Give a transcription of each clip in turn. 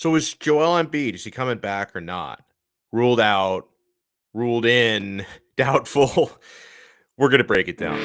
So is Joel Embiid, is he coming back or not? Ruled out, ruled in, doubtful. We're going to break it down.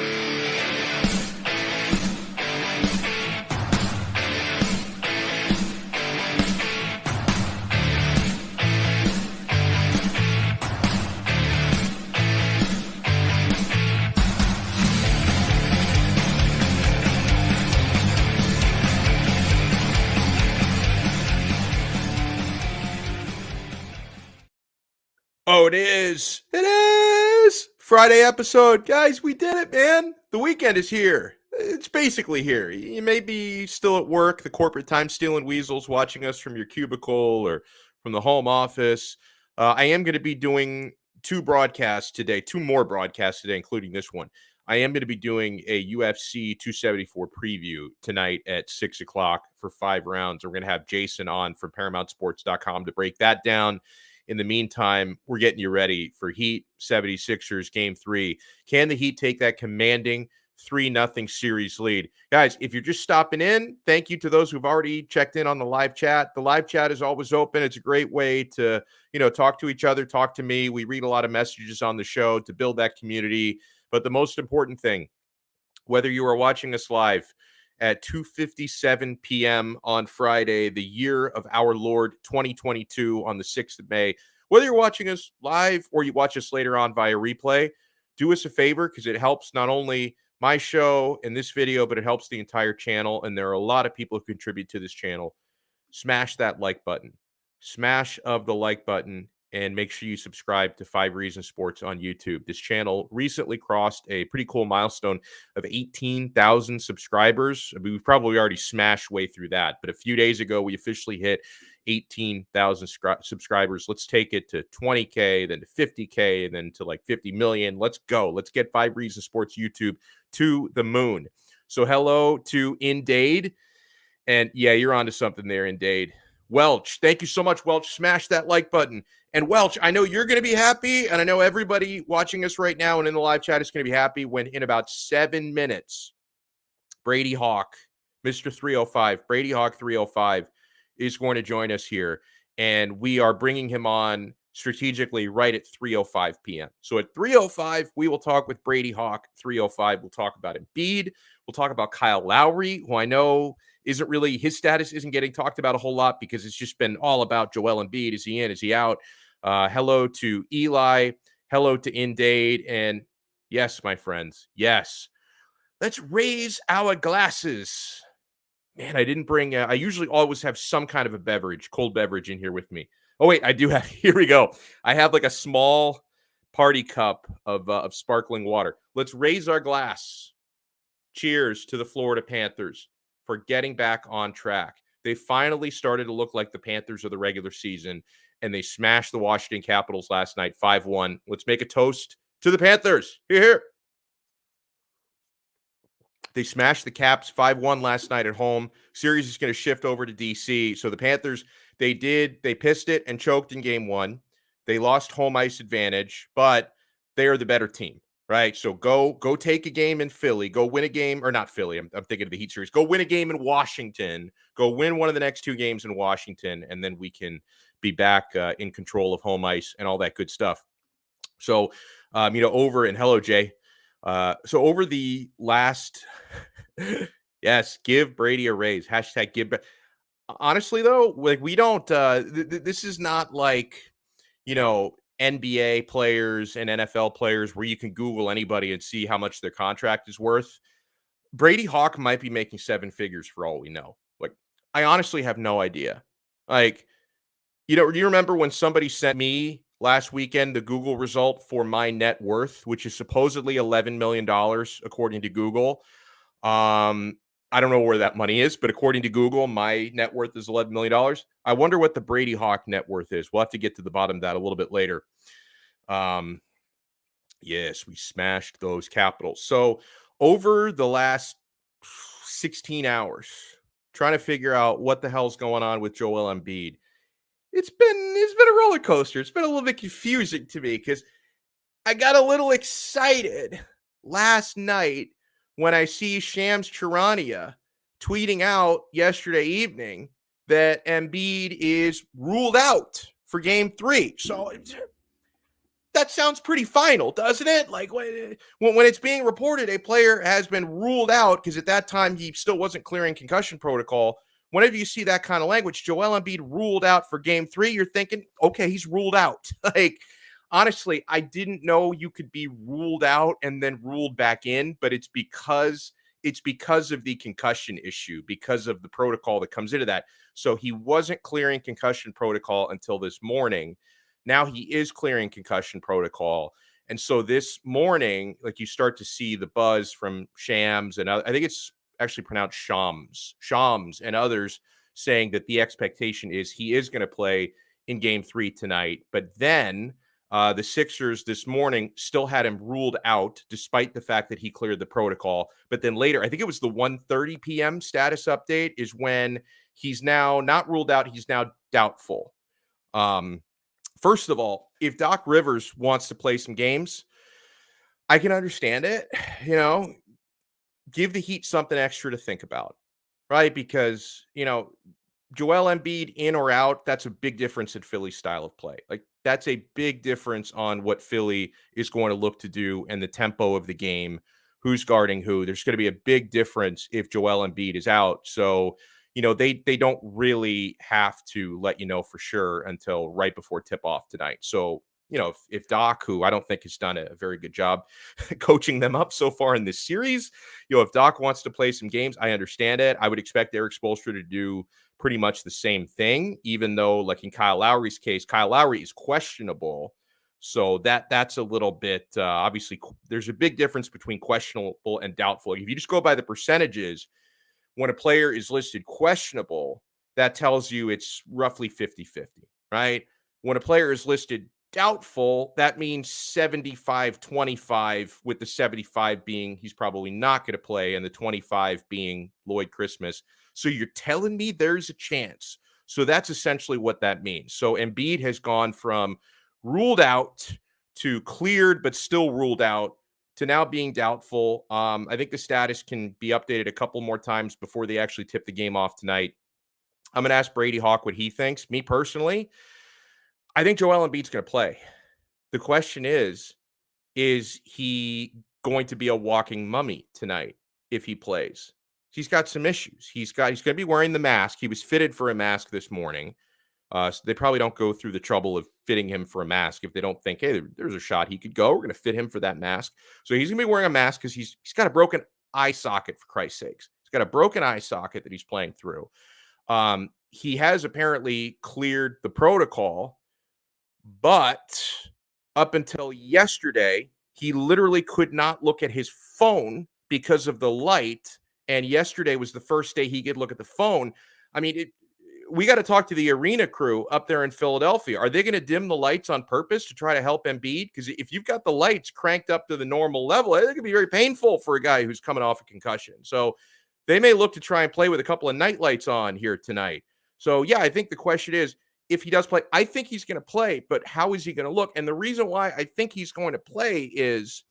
Oh, it is. It is. Friday episode. Guys, we did it, man. The weekend is here. It's basically here. You may be still at work, the corporate time stealing weasels watching us from your cubicle or from the home office. I am going to be doing two more broadcasts today, including this one. I am going to be doing a UFC 274 preview tonight at 6 o'clock for 5 rounds. We're going to have Jason on from ParamountSports.com to break that down. In the meantime, we're getting you ready for Heat 76ers Game 3. Can the Heat take that commanding 3-0 series lead? Guys, if you're just stopping in, thank you to those who've already checked in on the live chat. The live chat is always open. It's a great way to, talk to each other, talk to me. We read a lot of messages on the show to build that community. But the most important thing, whether you are watching us live at 2:57 p.m. on Friday, the year of our Lord 2022 on the 6th of May. Whether you're watching us live or you watch us later on via replay, do us a favor because it helps not only my show and this video, but it helps the entire channel. And there are a lot of people who contribute to this channel. Smash that like button. Smash of the like button. And make sure you subscribe to 5 Reasons Sports on YouTube. This channel recently crossed a pretty cool milestone of 18,000 subscribers. I mean, we've probably already smashed way through that. But a few days ago, we officially hit 18,000 subscribers. Let's take it to 20K, then to 50K, and then to like 50 million. Let's go. Let's get 5 Reasons Sports YouTube to the moon. So hello to Indade. And yeah, you're onto something there, Indade. Welch, thank you so much, Welch. Smash that like button. And Welch, I know you're going to be happy, and I know everybody watching us right now and in the live chat is going to be happy when in about 7 minutes, Brady Hawk, Mr. 305, Brady Hawk 305 is going to join us here. And we are bringing him on strategically right at 3:05 p.m. So at 3:05, we will talk with Brady Hawk. 3:05, we'll talk about Embiid. We'll talk about Kyle Lowry, who I know isn't really, his status isn't getting talked about a whole lot because it's just been all about Joel Embiid. Is he in? Is he out? Hello to Eli. Hello to Indade. And yes, my friends, yes, let's raise our glasses. Man, I didn't bring, I usually always have some kind of a beverage, cold beverage in here with me. Oh, wait, I do have, here we go. I have like a small party cup of sparkling water. Let's raise our glass. Cheers to the Florida Panthers for getting back on track. They finally started to look like the Panthers of the regular season, and they smashed the Washington Capitals last night 5-1. Let's make a toast to the Panthers. Here. They smashed the Caps 5-1 last night at home. Series is going to shift over to DC. So the Panthers, they pissed it and choked in game 1. They lost home ice advantage, but they are the better team. Right, so go take a game in Philly. Go win a game, or not Philly. I'm thinking of the Heat series. Go win a game in Washington. Go win one of the next 2 games in Washington, and then we can be back in control of home ice and all that good stuff. So, over and hello, Jay. So over the last, yes, give Brady a raise. Hashtag give. Honestly, though, like we don't. This is not like, NBA players and NFL players where you can Google anybody and see how much their contract is worth. Brady Hawk might be making 7 figures for all we know. Like, I honestly have no idea. Like, do you remember when somebody sent me last weekend the Google result for my net worth, which is supposedly $11 million, according to Google? I don't know where that money is, but according to Google, my net worth is $11 million. I wonder what the Brady Hawk net worth is. We'll have to get to the bottom of that a little bit later. Yes, we smashed those Capitals. So over the last 16 hours, trying to figure out what the hell's going on with Joel Embiid. It's been a roller coaster. It's been a little bit confusing to me because I got a little excited last night when I see Shams Charania tweeting out yesterday evening that Embiid is ruled out for game 3. So that sounds pretty final, doesn't it? Like when it's being reported a player has been ruled out, because at that time he still wasn't clearing concussion protocol. Whenever you see that kind of language, Joel Embiid ruled out for game 3, you're thinking, okay, he's ruled out. Like, honestly, I didn't know you could be ruled out and then ruled back in, but it's because of the concussion issue, because of the protocol that comes into that. So he wasn't clearing concussion protocol until this morning. Now he is clearing concussion protocol. And so this morning, like, you start to see the buzz from Shams, and I think it's actually pronounced Shams and others, saying that the expectation is he is going to play in game 3 tonight. But then the Sixers this morning still had him ruled out, despite the fact that he cleared the protocol. But then later, I think it was the 1:30 p.m. status update, is when he's now not ruled out, he's now doubtful. First of all, if Doc Rivers wants to play some games, I can understand it. Give the Heat something extra to think about, right? Because, Joel Embiid in or out, that's a big difference in Philly's style of play. Like, that's a big difference on what Philly is going to look to do and the tempo of the game, who's guarding who. There's going to be a big difference if Joel Embiid is out. So, they don't really have to let you know for sure until right before tip-off tonight. So, if Doc, who I don't think has done a very good job coaching them up so far in this series, if Doc wants to play some games, I understand it. I would expect Eric Spoelstra to do pretty much the same thing, even though, like in Kyle Lowry's case, Kyle Lowry is questionable. So that's a little bit, obviously, there's a big difference between questionable and doubtful. If you just go by the percentages, when a player is listed questionable, that tells you it's roughly 50-50, right? When a player is listed doubtful, that means 75-25, with the 75 being he's probably not going to play and the 25 being Lloyd Christmas. So you're telling me there's a chance. So that's essentially what that means. So Embiid has gone from ruled out to cleared but still ruled out to now being doubtful. I think the status can be updated a couple more times before they actually tip the game off tonight. I'm going to ask Brady Hawk what he thinks. Me personally, I think Joel Embiid's going to play. The question is he going to be a walking mummy tonight if he plays? He's got some issues. He's going to be wearing the mask. He was fitted for a mask this morning. So they probably don't go through the trouble of fitting him for a mask if they don't think, hey, there's a shot he could go. We're going to fit him for that mask. So he's going to be wearing a mask because he's got a broken eye socket, for Christ's sakes. He's got a broken eye socket that he's playing through. He has apparently cleared the protocol, but up until yesterday, he literally could not look at his phone because of the light. And yesterday was the first day he could look at the phone. I mean, we got to talk to the arena crew up there in Philadelphia. Are they going to dim the lights on purpose to try to help Embiid? Because if you've got the lights cranked up to the normal level, it could be very painful for a guy who's coming off a concussion. So they may look to try and play with a couple of night lights on here tonight. So, yeah, I think the question is, if he does play, I think he's going to play, but how is he going to look? And the reason why I think he's going to play is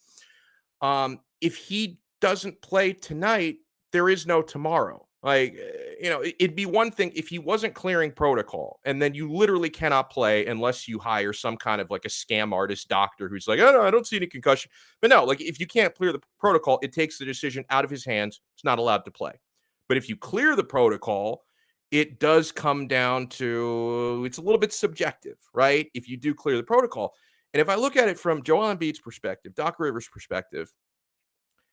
if he doesn't play tonight, there is no tomorrow. Like, it'd be one thing if he wasn't clearing protocol, and then you literally cannot play unless you hire some kind of like a scam artist doctor who's like, oh, no, I don't see any concussion. But no, like, if you can't clear the protocol, it takes the decision out of his hands. It's not allowed to play. But if you clear the protocol, it does come down to, it's a little bit subjective, right? If you do clear the protocol. And if I look at it from Joel Embiid's perspective, Doc Rivers' perspective,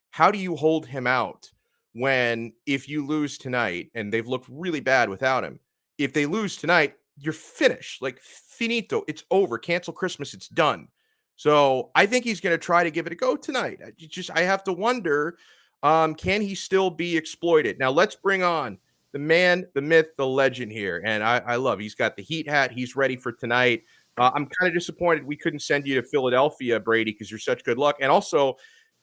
how do you hold him out when, if you lose tonight, and they've looked really bad without him, if they lose tonight, you're finished, like finito, it's over, cancel Christmas, it's done. So I think he's going to try to give it a go tonight. I have to wonder, can he still be exploited? Now let's bring on the man, the myth, the legend here. And I love, he's got the Heat hat. He's ready for tonight. I'm kind of disappointed we couldn't send you to Philadelphia, Brady, because you're such good luck. And also,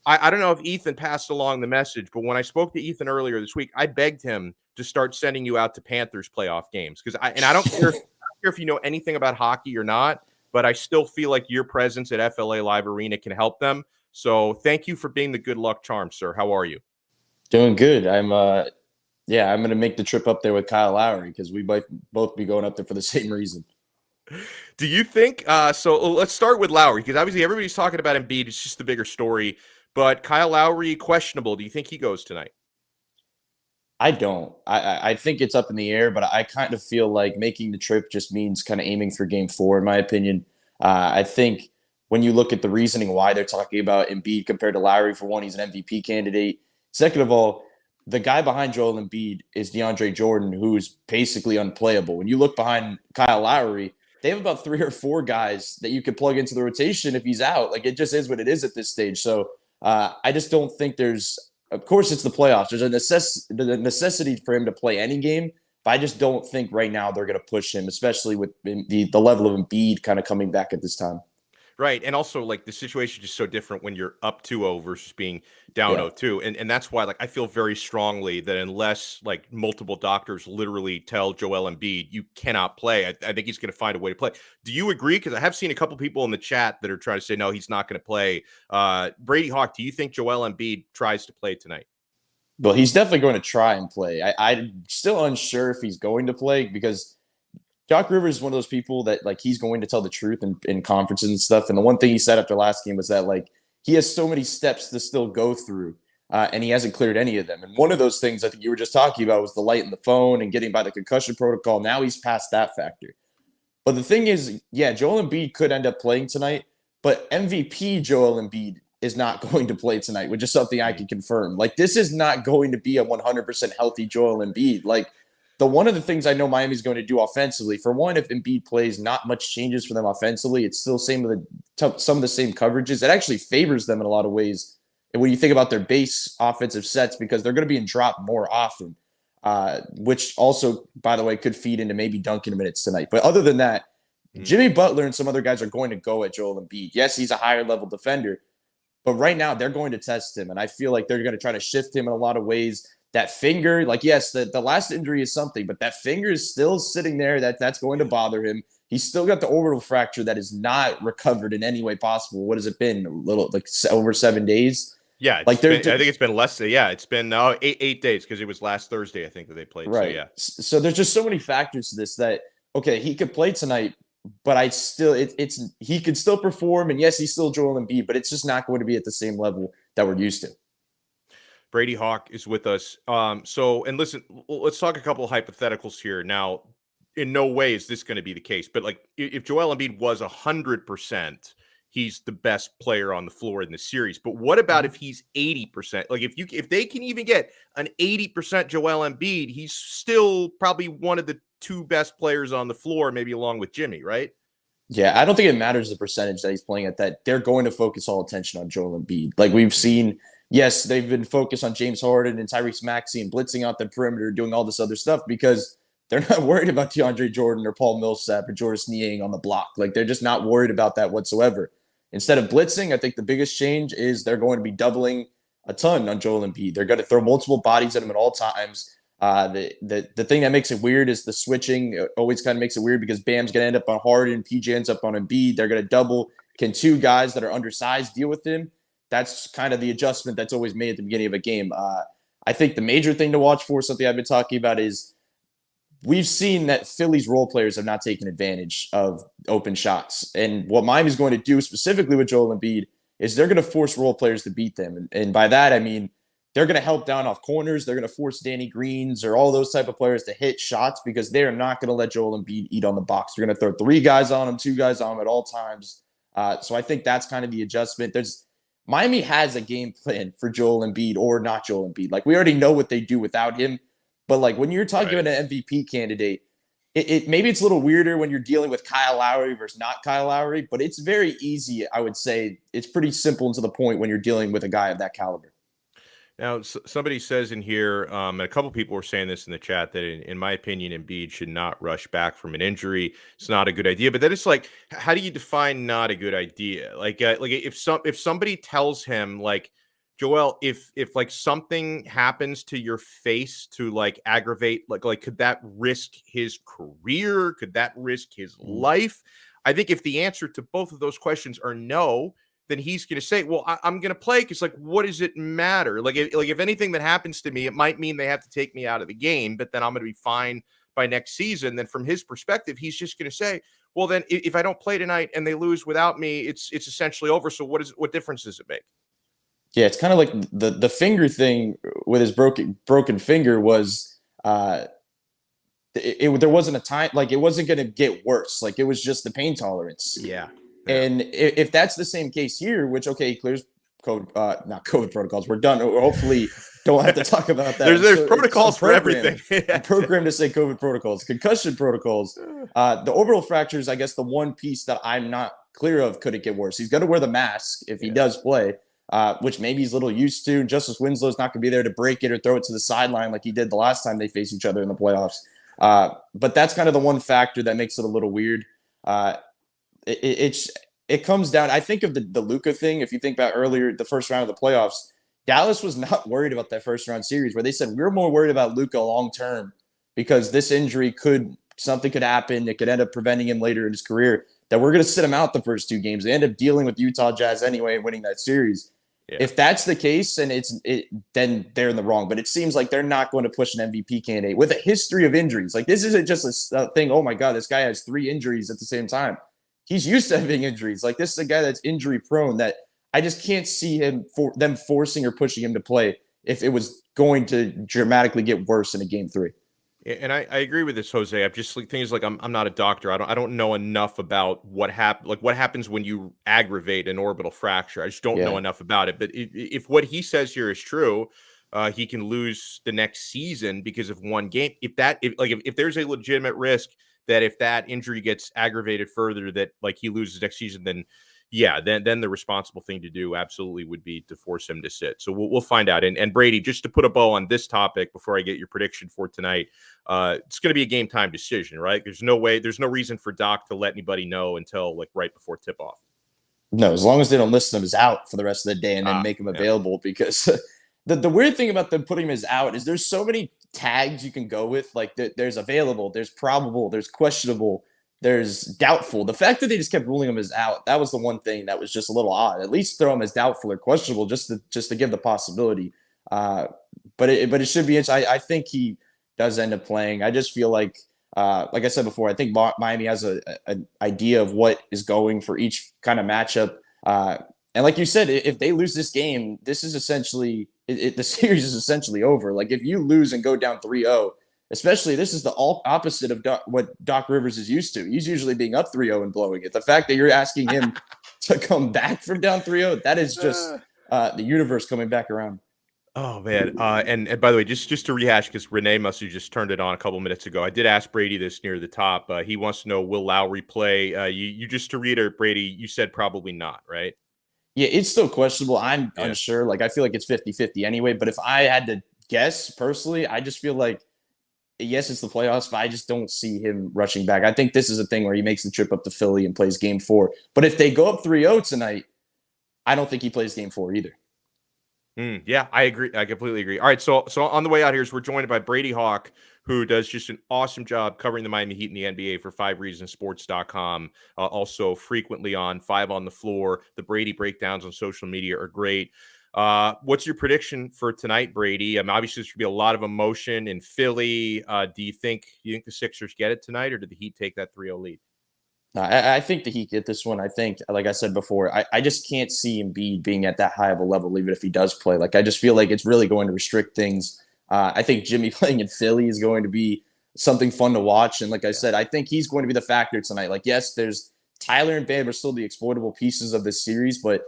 I don't know if Ethan passed along the message, but when I spoke to Ethan earlier this week, I begged him to start sending you out to Panthers playoff games. I don't care if you know anything about hockey or not, but I still feel like your presence at FLA Live Arena can help them. So thank you for being the good luck charm, sir. How are you? Doing good. I'm Yeah, I'm going to make the trip up there with Kyle Lowry because we might both be going up there for the same reason. Do you think so let's start with Lowry, because obviously everybody's talking about Embiid. It's just the bigger story. But Kyle Lowry, questionable. Do you think he goes tonight? I don't. I think it's up in the air, but I kind of feel like making the trip just means kind of aiming for game four, in my opinion. I think when you look at the reasoning why they're talking about Embiid compared to Lowry, for one, he's an MVP candidate. Second of all, the guy behind Joel Embiid is DeAndre Jordan, who's basically unplayable. When you look behind Kyle Lowry, they have about 3 or 4 guys that you could plug into the rotation if he's out. Like, it just is what it is at this stage. So I just don't think there's, of course, it's the playoffs. There's the necessity for him to play any game, but I just don't think right now they're going to push him, especially with the level of Embiid kind of coming back at this time. Right. And also, like, the situation is just so different when you're up 2-0 versus being down Yeah. 0-2. And that's why, like, I feel very strongly that unless, like, multiple doctors literally tell Joel Embiid you cannot play, I think he's going to find a way to play. Do you agree? Because I have seen a couple people in the chat that are trying to say, no, he's not going to play. Brady Hawk, do you think Joel Embiid tries to play tonight? Well, he's definitely going to try and play. I'm still unsure if he's going to play because Doc Rivers is one of those people that like he's going to tell the truth in conferences and stuff. And the one thing he said after last game was that like he has so many steps to still go through, and he hasn't cleared any of them. And one of those things I think you were just talking about was the light in the phone and getting by the concussion protocol. Now he's past that factor. But the thing is, yeah, Joel Embiid could end up playing tonight, but MVP Joel Embiid is not going to play tonight, which is something I can confirm. Like, this is not going to be a 100% healthy Joel Embiid. Like, one of the things I know Miami's going to do offensively, for one, if Embiid plays, not much changes for them offensively. It's still some of the same coverages. It actually favors them in a lot of ways. And when you think about their base offensive sets, because they're going to be in drop more often, which also, by the way, could feed into maybe Duncan minutes tonight. But other than that, Jimmy Butler and some other guys are going to go at Joel Embiid. Yes, he's a higher level defender, but right now they're going to test him. And I feel like they're going to try to shift him in a lot of ways. That finger, like, yes, the last injury is something, but that finger is still sitting there. That's going to bother him. He's still got the orbital fracture that is not recovered in any way possible. What has it been? A little, like, over 7 days? Yeah, Like, I think it's been less. Yeah, it's been 8 days, because it was last Thursday, I think, that they played. So right. yeah. So there's just so many factors to this that, okay, he could play tonight, but I still, it's he could still perform. And yes, he's still Joel Embiid, but it's just not going to be at the same level that we're used to. Brady Hawk is with us. And listen, let's talk a couple of hypotheticals here. Now, in no way is this going to be the case, but like, if Joel Embiid was 100%, he's the best player on the floor in the series. But what about if he's 80%? Like, if they can even get an 80% Joel Embiid, he's still probably one of the 2 best players on the floor, maybe along with Jimmy, right? Yeah, I don't think it matters the percentage that he's playing at. That they're going to focus all attention on Joel Embiid. Like we've seen, yes, they've been focused on James Harden and Tyrese Maxey and blitzing out the perimeter, doing all this other stuff because they're not worried about DeAndre Jordan or Paul Millsap or Jordan Niang on the block. Like they're just not worried about that whatsoever. Instead of blitzing, I think the biggest change is they're going to be doubling a ton on Joel Embiid. They're going to throw multiple bodies at him at all times. The thing that makes it weird is the switching. It always kind of makes it weird because Bam's going to end up on Harden, PJ ends up on Embiid. They're going to double. Can 2 guys that are undersized deal with him? That's kind of the adjustment that's always made at the beginning of a game. I think the major thing to watch for, something I've been talking about, is we've seen that Philly's role players have not taken advantage of open shots. And what Miami's going to do specifically with Joel Embiid is they're going to force role players to beat them. And by that, I mean, they're going to help down off corners. They're going to force Danny Greens or all those type of players to hit shots because they are not going to let Joel Embiid eat on the box. They're going to throw 3 guys on him, 2 guys on him at all times. So I think that's kind of the adjustment. Miami has a game plan for Joel Embiid or not Joel Embiid. Like we already know what they do without him. But like when you're talking about an MVP candidate, it maybe it's a little weirder when you're dealing with Kyle Lowry versus not Kyle Lowry, but it's very easy. I would say it's pretty simple and to the point when you're dealing with a guy of that caliber. Now, somebody says in here, and a couple people were saying this in the chat, that in my opinion, Embiid should not rush back from an injury. It's not a good idea. But then it's like, how do you define not a good idea? Like if somebody tells him, like, Joel, if like something happens to your face to like aggravate, like could that risk his career? Could that risk his life? I think if the answer to both of those questions are no, then he's going to say, well, I'm going to play because, like, what does it matter? Like, if anything that happens to me, it might mean they have to take me out of the game, but then I'm going to be fine by next season. Then from his perspective, he's just going to say, well, then if I don't play tonight and they lose without me, it's essentially over. So what difference does it make? Yeah, it's kind of like the finger thing with his broken finger was there wasn't a time, like it wasn't going to get worse. Like it was just the pain tolerance. Yeah. And if that's the same case here, which, okay, clears code, not COVID protocols, we're done. Or hopefully don't have to talk about that. There's protocols for everything. Program to say COVID protocols, concussion protocols. The orbital fractures, I guess the one piece that I'm not clear of, could it get worse? He's going to wear the mask if he does play, which maybe he's a little used to. Justice Winslow's not going to be there to break it or throw it to the sideline like he did the last time they faced each other in the playoffs. But that's kind of the one factor that makes it a little weird. It comes down, I think, of the Luka thing. If you think about earlier, the first round of the playoffs, Dallas was not worried about that first round series, where they said we're more worried about Luka long term because this injury something could happen. It could end up preventing him later in his career, that we're going to sit him out the first two games. They end up dealing with Utah Jazz anyway and winning that series. Yeah. If that's the case, and then they're in the wrong. But it seems like they're not going to push an MVP candidate with a history of injuries. Like, this isn't just a thing, oh my God, this guy has 3 injuries at the same time. He's used to having injuries. Like, this is a guy that's injury prone that I just can't see them forcing or pushing him to play if it was going to dramatically get worse in a game 3. And I agree with this, Jose. I'm just like, things like I'm not a doctor. I don't know enough about what happens when you aggravate an orbital fracture. I just don't know enough about it. But if what he says here is true, he can lose the next season because of one game. If there's a legitimate risk that if that injury gets aggravated further, that like he loses next season, then then the responsible thing to do absolutely would be to force him to sit. So we'll find out. And Brady, just to put a bow on this topic before I get your prediction for tonight, it's going to be a game time decision, right? There's no reason for Doc to let anybody know until like right before tip off. No, as long as they don't list him as out for the rest of the day and then make him available, because the weird thing about them putting him as out is there's so many tags you can go with. Like there's available, there's probable, there's questionable, there's doubtful. The fact that they just kept ruling him as out, that was the one thing that was just a little odd. At least throw him as doubtful or questionable just to give the possibility. But it should be. I think he does end up playing. I just feel like I said before, I think Miami has an idea of what is going for each kind of matchup. And like you said, if they lose this game, this is essentially the series is essentially over. Like if you lose and go down 3-0. Especially, this is the opposite of what Doc Rivers is used to. He's usually being up 3-0 and blowing it. The fact that you're asking him to come back from down 3-0, that is just the universe coming back around. Oh, man. And by the way, just to rehash, because Renee must have just turned it on a couple minutes ago. I did ask Brady this near the top. He wants to know, will Lowry play? You just to reiterate, Brady, you said probably not, right? Yeah, it's still questionable. I'm unsure. Like, I feel like it's 50-50 anyway. But if I had to guess personally, I just feel like, yes, it's the playoffs, but I just don't see him rushing back. I think this is a thing where he makes the trip up to Philly and plays game 4. But if they go up 3-0 tonight, I don't think he plays game 4 either. Yeah, I agree. I completely agree. All right, so on the way out here, we're joined by Brady Hawk, who does just an awesome job covering the Miami Heat and the NBA for 5reasonsports.com. Also frequently on 5 on the Floor. The Brady breakdowns on social media are great. What's your prediction for tonight, Brady? Obviously, there should be a lot of emotion in Philly. Do you think the Sixers get it tonight, or did the Heat take that 3-0 lead? I think the Heat get this one. I think, like I said before, I just can't see Embiid being at that high of a level, even if he does play. Like, I just feel like it's really going to restrict things. I think Jimmy playing in Philly is going to be something fun to watch. And like I said, I think he's going to be the factor tonight. Like, yes, there's Tyler and Bam are still the exploitable pieces of this series, but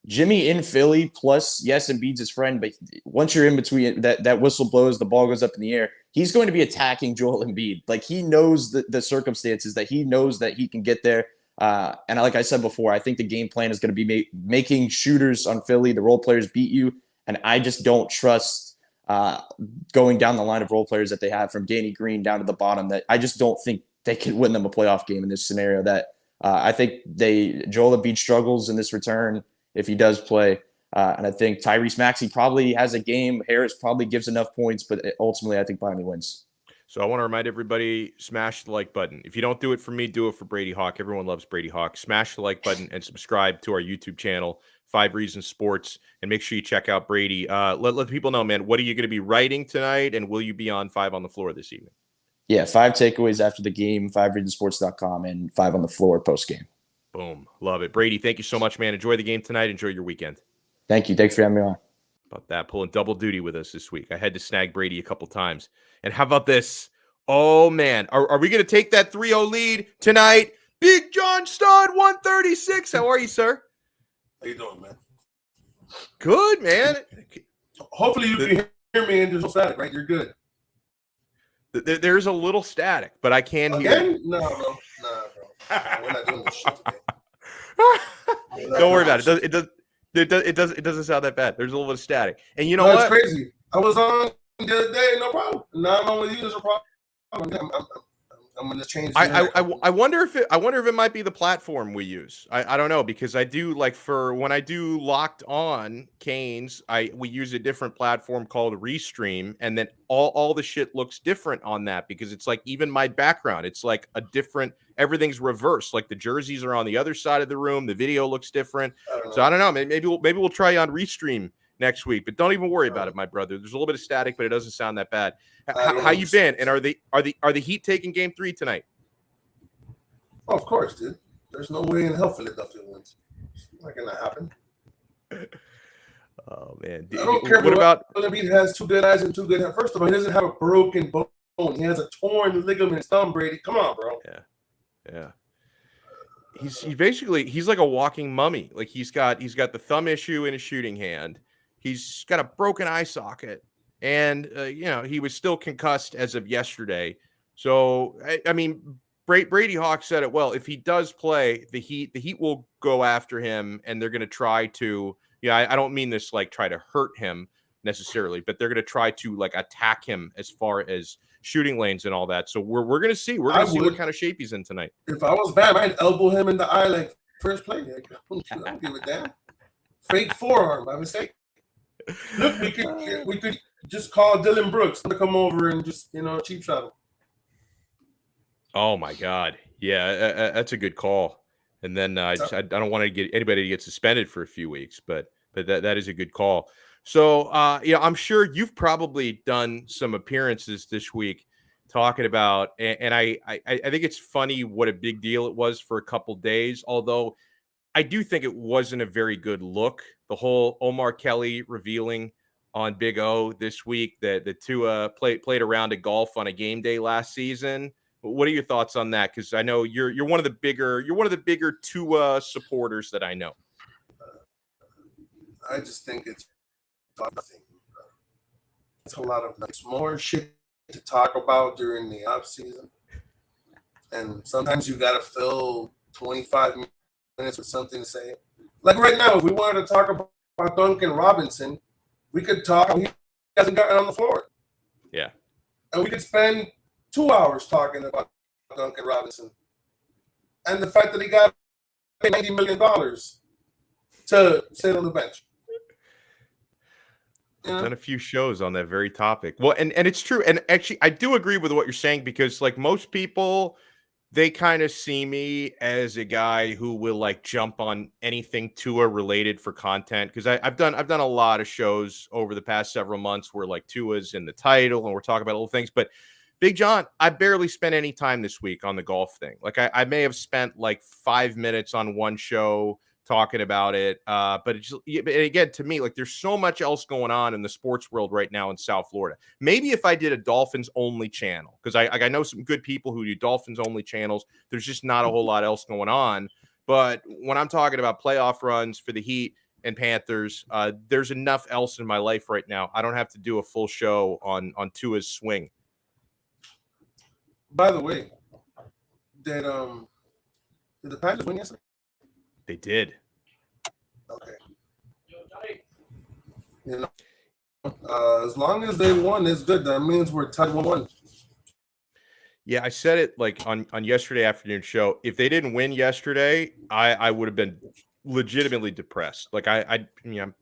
Jimmy in Philly, plus, yes, Embiid's his friend, but once you're in between, that whistle blows, the ball goes up in the air, he's going to be attacking Joel Embiid. Like, he knows the circumstances, that he knows that he can get there. And like I said before, I think the game plan is going to be making shooters on Philly, the role players beat you, and I just don't trust going down the line of role players that they have from Danny Green down to the bottom, that I just don't think they can win them a playoff game in this scenario. That I think Joel Embiid struggles in this return if he does play. And I think Tyrese Maxey probably has a game. Harris probably gives enough points, but ultimately I think Miami wins. So I want to remind everybody, smash the like button. If you don't do it for me, do it for Brady Hawk. Everyone loves Brady Hawk. Smash the like button and subscribe to our YouTube channel, 5 Reasons Sports, and make sure you check out Brady. Let people know, man, what are you going to be writing tonight, and will you be on 5 on the Floor this evening? Yeah, 5 takeaways after the game, 5reasonsports.com, and 5 on the floor post game. Boom. Love it. Brady, thank you so much, man. Enjoy the game tonight. Enjoy your weekend. Thank you. Thanks for having me on. About that, pulling double duty with us this week. I had to snag Brady a couple times. And how about this? Oh, man. Are we going to take that 3-0 lead tonight? Big John Stud, 136. How are you, sir? How you doing, man? Good, man. Hopefully you can hear me and there's no static, right? You're good. There's a little static, but I can hear you. No, bro. We're not doing this shit today. Don't worry about it. It doesn't sound that bad. There's a little bit of static. And you know what? It's crazy. I was on the other day, no problem. Now I'm on with you, there's a problem. I'm gonna change. I wonder if it might be the platform we use. I don't know, because I do, like, for when I do Locked On Canes, we use a different platform called Restream, and then all the shit looks different on that, because it's like, even my background, it's like a different, everything's reversed. Like the jerseys are on the other side of the room, the video looks different. So I don't know. Maybe we'll try on Restream next week, but don't even worry about it, my brother. There's a little bit of static, but it doesn't sound that bad. How you been? And are the Heat taking Game 3 tonight? Oh, of course, dude. There's no way in hell Philadelphia wins. It's not gonna happen. Oh man, I don't care. What about Embiid has 2 good eyes and 2 good hands? First of all, he doesn't have a broken bone. He has a torn ligament in his thumb, Brady. Come on, bro. Yeah. He's like a walking mummy. Like he's got the thumb issue in his shooting hand. He's got a broken eye socket, and he was still concussed as of yesterday. So I mean, Brady Hawk said it well. If he does play, the Heat will go after him, and they're going to try to. I don't mean this like try to hurt him necessarily, but they're going to try to like attack him as far as shooting lanes and all that. So we're going to see. We're going to see what kind of shape he's in tonight. If I was Bam, I'd elbow him in the eye like first play. I don't give a damn. Fake forearm by mistake. Look, we could just call Dylan Brooks to come over and just cheap shot him. Oh my God, yeah, that's a good call. And then I don't want to get anybody to get suspended for a few weeks, but that is a good call. So I'm sure you've probably done some appearances this week talking about, and I think it's funny what a big deal it was for a couple days. Although I do think it wasn't a very good look. The whole Omar Kelly revealing on Big O this week that the Tua played a round of golf on a game day last season. What are your thoughts on that? Because I know you're one of the bigger Tua supporters that I know. I just think it's nothing. It's a lot of more shit to talk about during the off season, and sometimes you got to fill 25 minutes with something to say. Like right now, if we wanted to talk about Duncan Robinson, we could talk. He hasn't gotten on the floor. Yeah, and we could spend 2 hours talking about Duncan Robinson and the fact that he got $90 million to sit on the bench. I've done a few shows on that very topic. Well, and it's true. And actually, I do agree with what you're saying, because like most people, they kind of see me as a guy who will like jump on anything Tua related for content. Because I've done a lot of shows over the past several months where like Tua's in the title and we're talking about little things. But Big John, I barely spent any time this week on the golf thing. Like I may have spent like 5 minutes on one show talking about it. But it's just, again, to me, like there's so much else going on in the sports world right now in South Florida. Maybe if I did a Dolphins only channel, because I know some good people who do Dolphins only channels, there's just not a whole lot else going on. But when I'm talking about playoff runs for the Heat and Panthers, there's enough else in my life right now. I don't have to do a full show on Tua's swing. By the way, did the Panthers win yesterday? They did. Okay. As long as they won, it's good. That means we're tied 1-1. Yeah, I said it like on yesterday afternoon show. If they didn't win yesterday, I would have been legitimately depressed. Like I'd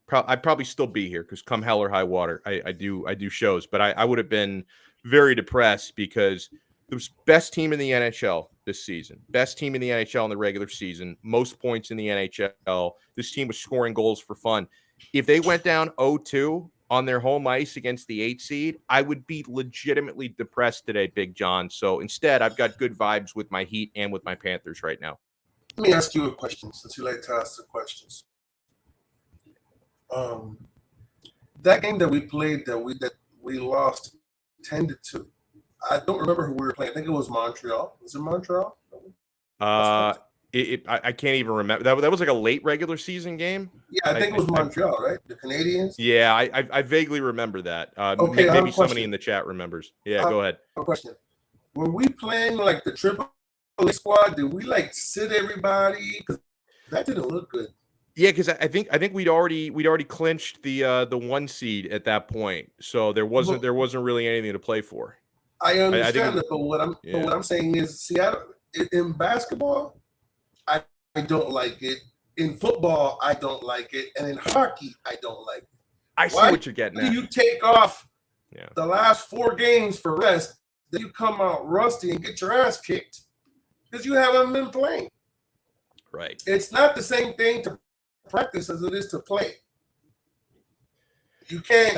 probably still be here because come hell or high water, I do shows, but I would have been very depressed because the best team in the NHL this season, best team in the NHL in the regular season, most points in the NHL. This team was scoring goals for fun. If they went down 0-2 on their home ice against the 8 seed, I would be legitimately depressed today, Big John. So instead, I've got good vibes with my Heat and with my Panthers right now. Let me ask you a question, since you like to ask the questions. That game that we played that we lost 10-2. I don't remember who we were playing. I think it was Montreal. Was it Montreal? I can't even remember. That was like a late regular season game. Yeah, I think it was Montreal, right? The Canadians. Yeah, I vaguely remember that. Okay, maybe somebody in the chat remembers. Yeah, go ahead. A question: were we playing like the triple A squad? Did we like sit everybody? Because that didn't look good. Yeah, because I think we'd already clinched the 1 seed at that point, so there wasn't really anything to play for. I understand that, but what I'm saying is, Seattle in basketball, I don't like it. In football, I don't like it, and in hockey, I don't like it. I see what you're getting at. You take off the last 4 games for rest, then you come out rusty and get your ass kicked because you haven't been playing. Right. It's not the same thing to practice as it is to play. You can't.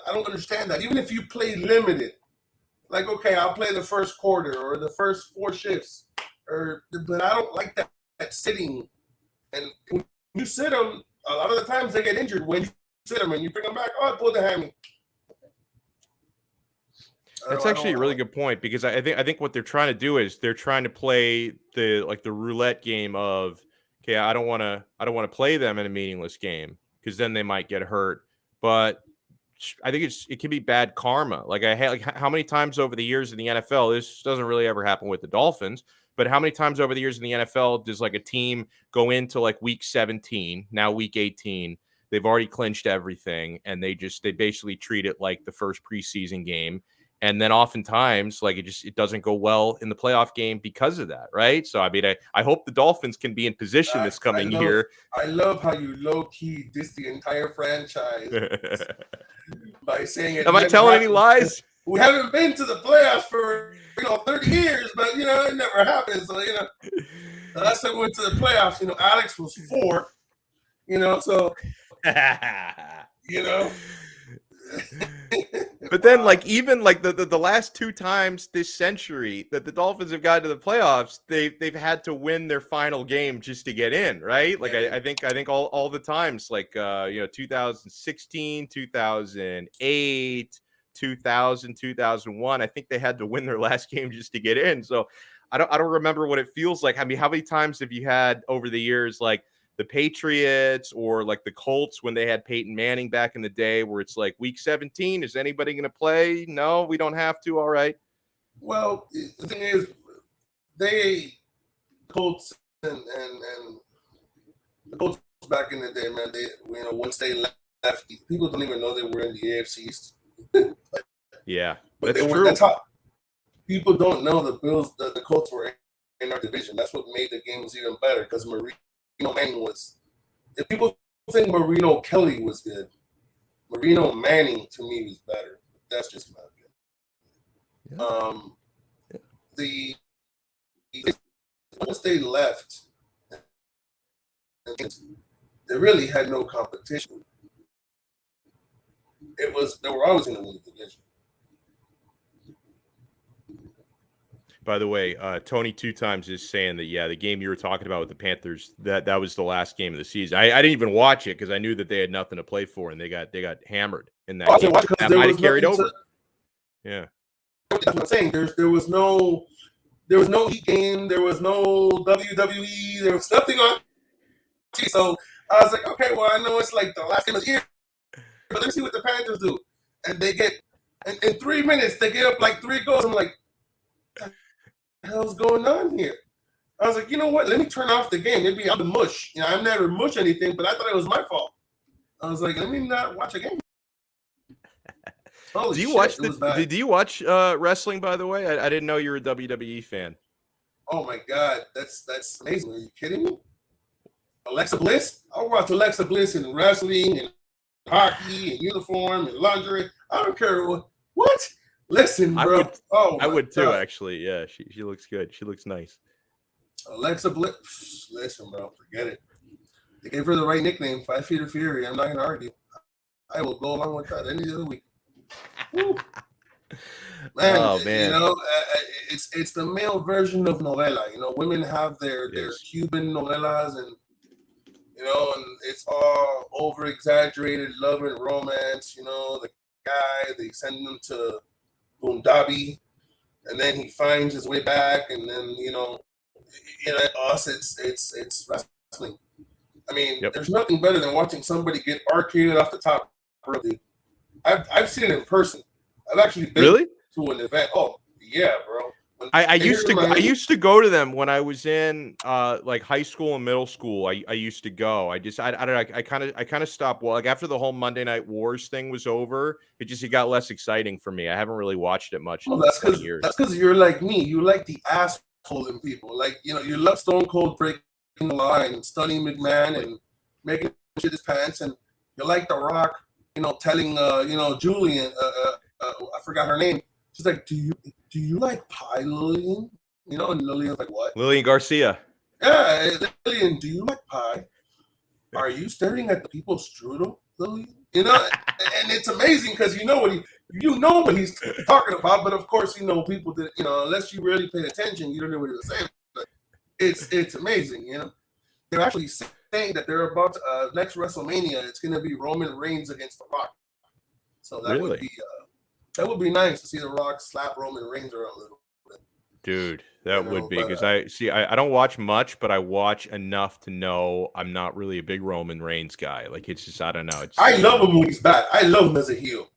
I don't understand that. Even if you play limited, like, okay, I'll play the first quarter or the first 4 shifts, but I don't like that sitting. And when you sit them, a lot of the times they get injured when you sit them and you bring them back. Oh, I pulled the hammy. That's actually a really good point, because I think what they're trying to do is they're trying to play the roulette game of, okay, I don't want to play them in a meaningless game because then they might get hurt. But I think it can be bad karma. Like how many times over the years in the NFL, this doesn't really ever happen with the Dolphins, but how many times over the years in the NFL does like a team go into like week 17, now week 18, they've already clinched everything, and they basically treat it like the first preseason game. And then oftentimes, like it doesn't go well in the playoff game because of that, right? So I mean, I hope the Dolphins can be in position this coming year. I love how you low key diss the entire franchise by saying it. Am I telling any lies? We haven't been to the playoffs for 30 years, but it never happened. So the last time we went to the playoffs, Alex was 4. So But then, like, even like the last 2 times this century that the Dolphins have gotten to the playoffs, they've had to win their final game just to get in, right? Like, I think all the times, like 2016, 2008, 2000, 2001, I think they had to win their last game just to get in. So I don't remember what it feels like. I mean, how many times have you had over the years, like the Patriots or like the Colts when they had Peyton Manning back in the day, where it's like week 17, is anybody going to play? No, we don't have to. All right. Well, the thing is, Colts and the Colts back in the day, man, once they left, people don't even know they were in the AFC East. Yeah, but that's true. That's how people don't know the Bills, the Colts were in our division. That's what made the games even better, because Marino Manning was. If people think Marino Kelly was good, Marino Manning to me was better. That's just my opinion. Once they left, they really had no competition. They were always going to win the division. By the way, Tony 2 times is saying that, the game you were talking about with the Panthers, that was the last game of the season. I didn't even watch it because I knew that they had nothing to play for, and they got hammered in that game. That might have carried over. Yeah. That's what I'm saying. There was no Heat game. There was no WWE. There was nothing on. So I was like, okay, well, I know it's like the last game of the year, but let me see what the Panthers do. And they get in 3 minutes, they get up like 3 goals. I'm like, what the hell's going on here? I was like, you know what? Let me turn off the game. Maybe I'm the mush. I've never mushed anything, but I thought it was my fault. I was like, let me not watch a game. Do you watch wrestling, by the way? I didn't know you were a WWE fan. Oh my God, that's amazing. Are you kidding me? Alexa Bliss? I'll watch Alexa Bliss in wrestling and hockey and uniform and lingerie. I don't care what. Listen, bro. I would too, actually. Yeah, she looks good. She looks nice. Alexa Bliss. Listen, bro. Forget it. They gave her the right nickname, 5 Feet of Fury. I'm not going to argue. I will go along with that any other week. Man, oh man, it's the male version of novela. Women have their Cuban novelas, and and it's all over exaggerated love and romance. The guy, they send him to Bundabi, and then he finds his way back, and then us, it's wrestling. I mean, There's nothing better than watching somebody get arcaded off the top rope. I've seen it in person. I've actually been to an event. Oh yeah, bro. I used to go to them when I was in like high school and middle school. I used to go. I don't know. I kind of stopped. Well, like after the whole Monday Night Wars thing was over, it got less exciting for me. I haven't really watched it much. Well, that's because you're like me. You like the asshole in people. Like you love Stone Cold breaking the line and stunning McMahon and making shit his pants, and you like The Rock. Telling Julian, I forgot her name. She's like, do you like pie, Lillian? And Lillian's like, what? Lillian Garcia. Yeah, Lillian, do you like pie? Are you staring at the people's strudel, Lillian? And it's amazing because you know what he's talking about, but of course people that unless you really pay attention, you don't know what he was saying. But it's amazing, They're actually saying that they're about next WrestleMania. It's going to be Roman Reigns against The Rock. So that would be nice to see The Rock slap Roman Reigns around a little bit. Dude, that would be because I don't watch much, but I watch enough to know I'm not really a big Roman Reigns guy. Like it's just I don't know. I love him when he's bad. I love him as a heel.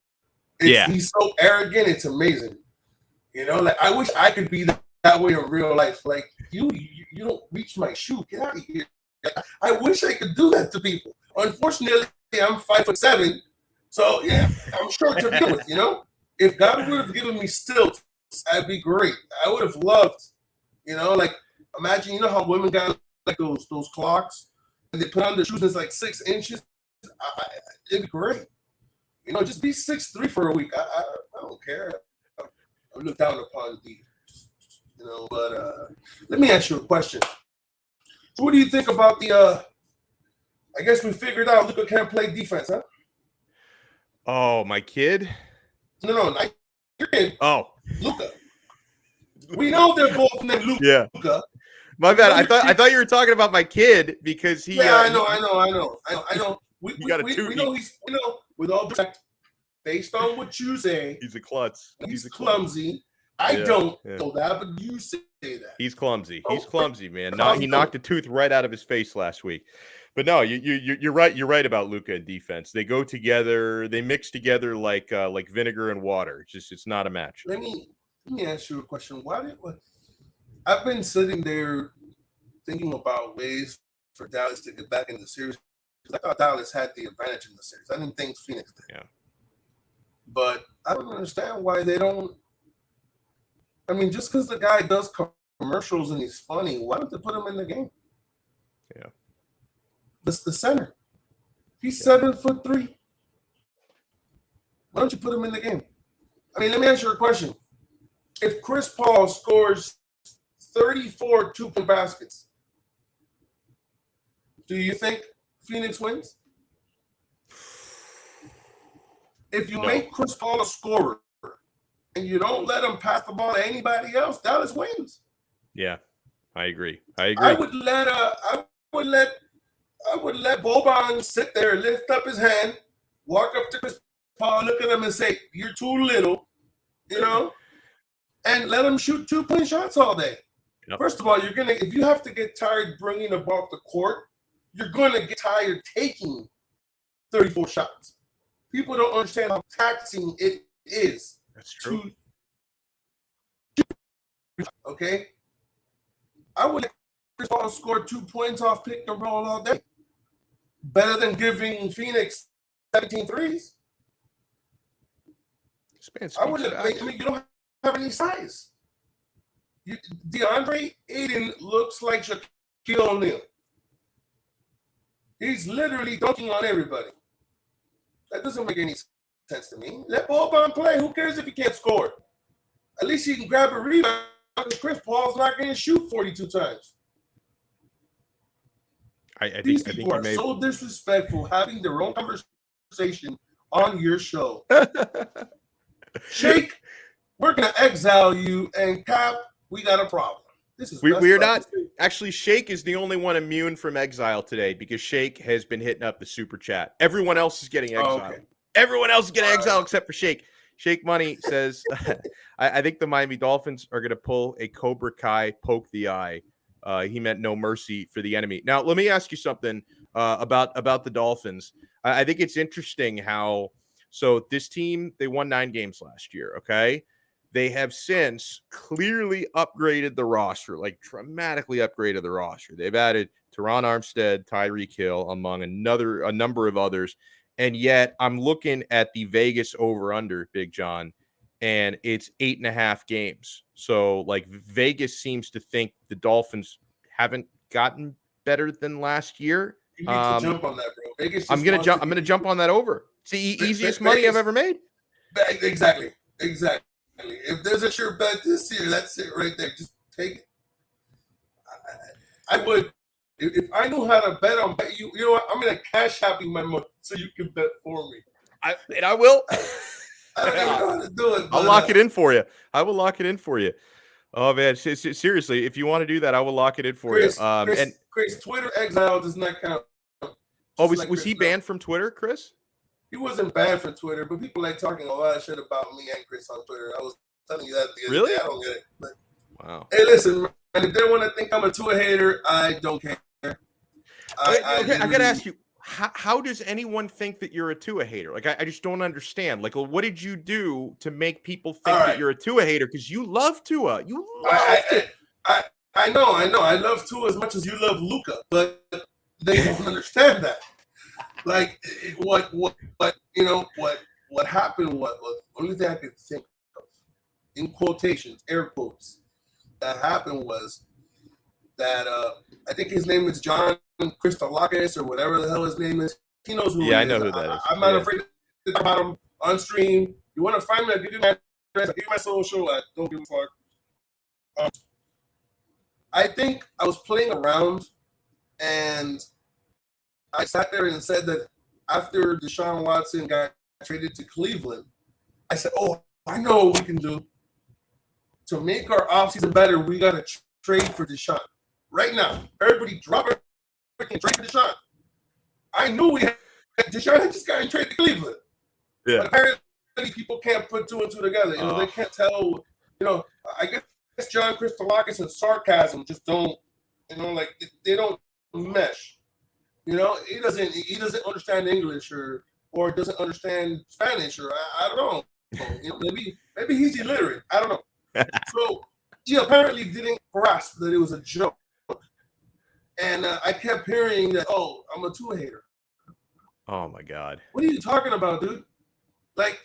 He's so arrogant. It's amazing. Like I wish I could be that way in real life. Like you don't reach my shoe. Get out of here. I wish I could do that to people. Unfortunately, I'm 5'7", so yeah, I'm short to begin with. If God would have given me stilts, that'd be great. I would have loved, like imagine how women got like those clocks and they put on their shoes and it's like 6 inches. It'd be great. Just be 6'3" for a week. I don't care. I look down upon the, But let me ask you a question. So what do you think about the I guess we figured out Luka can't play defense, huh? Oh, my kid? No, not your kid. Oh. Luka. We know they're both named Luka. Yeah. Luka. My bad. I thought you were talking about my kid because he Yeah, I know. We know with all respect, based on what you say, he's a klutz. He's clumsy. I don't know that, but you say that. He's clumsy. He's clumsy, man. He knocked a tooth right out of his face last week. But no, you're right. You're right about Luka and defense. They go together. They mix together like vinegar and water. It's not a match. Let me ask you a question. I've been sitting there thinking about ways for Dallas to get back in the series. I thought Dallas had the advantage in the series. I didn't think Phoenix did. Yeah. But I don't understand why they don't. I mean, just because the guy does commercials and he's funny, why don't they put him in the game? Yeah. That's the center. He's 7'3". Why don't you put him in the game? I mean, let me ask you a question. If Chris Paul scores 34 two-point baskets, do you think Phoenix wins? If you make Chris Paul a scorer and you don't let him pass the ball to anybody else, Dallas wins. Yeah, I agree. I would let Boban sit there, lift up his hand, walk up to Chris Paul, look at him and say, "You're too little," and let him shoot 2-point shots all day. Yep. First of all, if you have to get tired bringing the ball up the court, you're gonna get tired taking 34 shots. People don't understand how taxing it is. That's true. Okay, I would let Chris Paul score 2 points off pick and roll all day. Better than giving Phoenix 17 threes. I wouldn't. You don't have any size. DeAndre Ayton looks like Shaquille O'Neal. He's literally dunking on everybody. That doesn't make any sense to me. Let Boban play. Who cares if he can't score? At least he can grab a rebound because Chris Paul's not going to shoot 42 times. These people are so disrespectful having their own conversation on your show. Shake, we're going to exile you, and Cap, we got a problem. We're not actually. Shake is the only one immune from exile today because Shake has been hitting up the super chat. Everyone else is getting exiled. Okay. Everyone else is getting exiled except for Shake. Shake Money says, I think the Miami Dolphins are going to pull a Cobra Kai, poke the eye. He meant no mercy for the enemy. Now, let me ask you something about the Dolphins. I think it's interesting how this team, they won 9 games last year. Okay. They have since clearly upgraded the roster, like dramatically upgraded the roster. They've added Teron Armstead, Tyreek Hill, among a number of others. And yet I'm looking at the Vegas over-under, Big John, and it's 8.5 games. So, like, Vegas seems to think the Dolphins haven't gotten better than last year. You need to jump on that, bro. Vegas I'm gonna jump on that over. It's the easiest money I've ever made. Exactly. If there's a sure bet this year, that's it right there. Just take it. I would, if I knew how to bet on bet, you know what? I'm gonna cash out you my money so you can bet for me. I will. I don't even know how to do it. I'll lock it in for you. I will lock it in for you. Oh man, seriously, if you want to do that, I will lock it in for you. Chris, Twitter exile does not count. Oh, was he banned from Twitter, Chris? He wasn't banned from Twitter, but people like talking a lot of shit about me and Chris on Twitter. I was telling you that the other day. I don't get it. But, wow. Hey, listen, man, if they want to think I'm a Tua hater, I don't care. I got to ask you, how does anyone think that you're a Tua hater? Like, I just don't understand. Like, what did you do to make people think that you're a Tua hater? Because you love Tua. You love it. I know. I love Tua as much as you love Luka, but they don't understand that. Like what happened? What only thing I could think of, in quotations, air quotes, that happened was that I think his name is John Christolakis or whatever the hell his name is. He knows who. Yeah, I know who that is. I'm not afraid to talk about him on stream. You want to find me? I'll give you my address. I'll give you my social. I don't give a fuck. I think I was playing around and I sat there and said that after Deshaun Watson got traded to Cleveland, I said, oh, I know what we can do. To make our offseason better, we got to trade for Deshaun. Right now, everybody drop it and trade for Deshaun. I knew we had Deshaun had just gotten traded to Cleveland. Yeah. But apparently people can't put 2 and 2 together. They can't tell, I guess John Christolakis and sarcasm just don't, they don't mesh. He doesn't understand English or doesn't understand Spanish or I don't know. Maybe he's illiterate. I don't know. So he apparently didn't grasp that it was a joke. And I kept hearing that, oh, I'm a Tua hater. Oh my God. What are you talking about, dude? Like,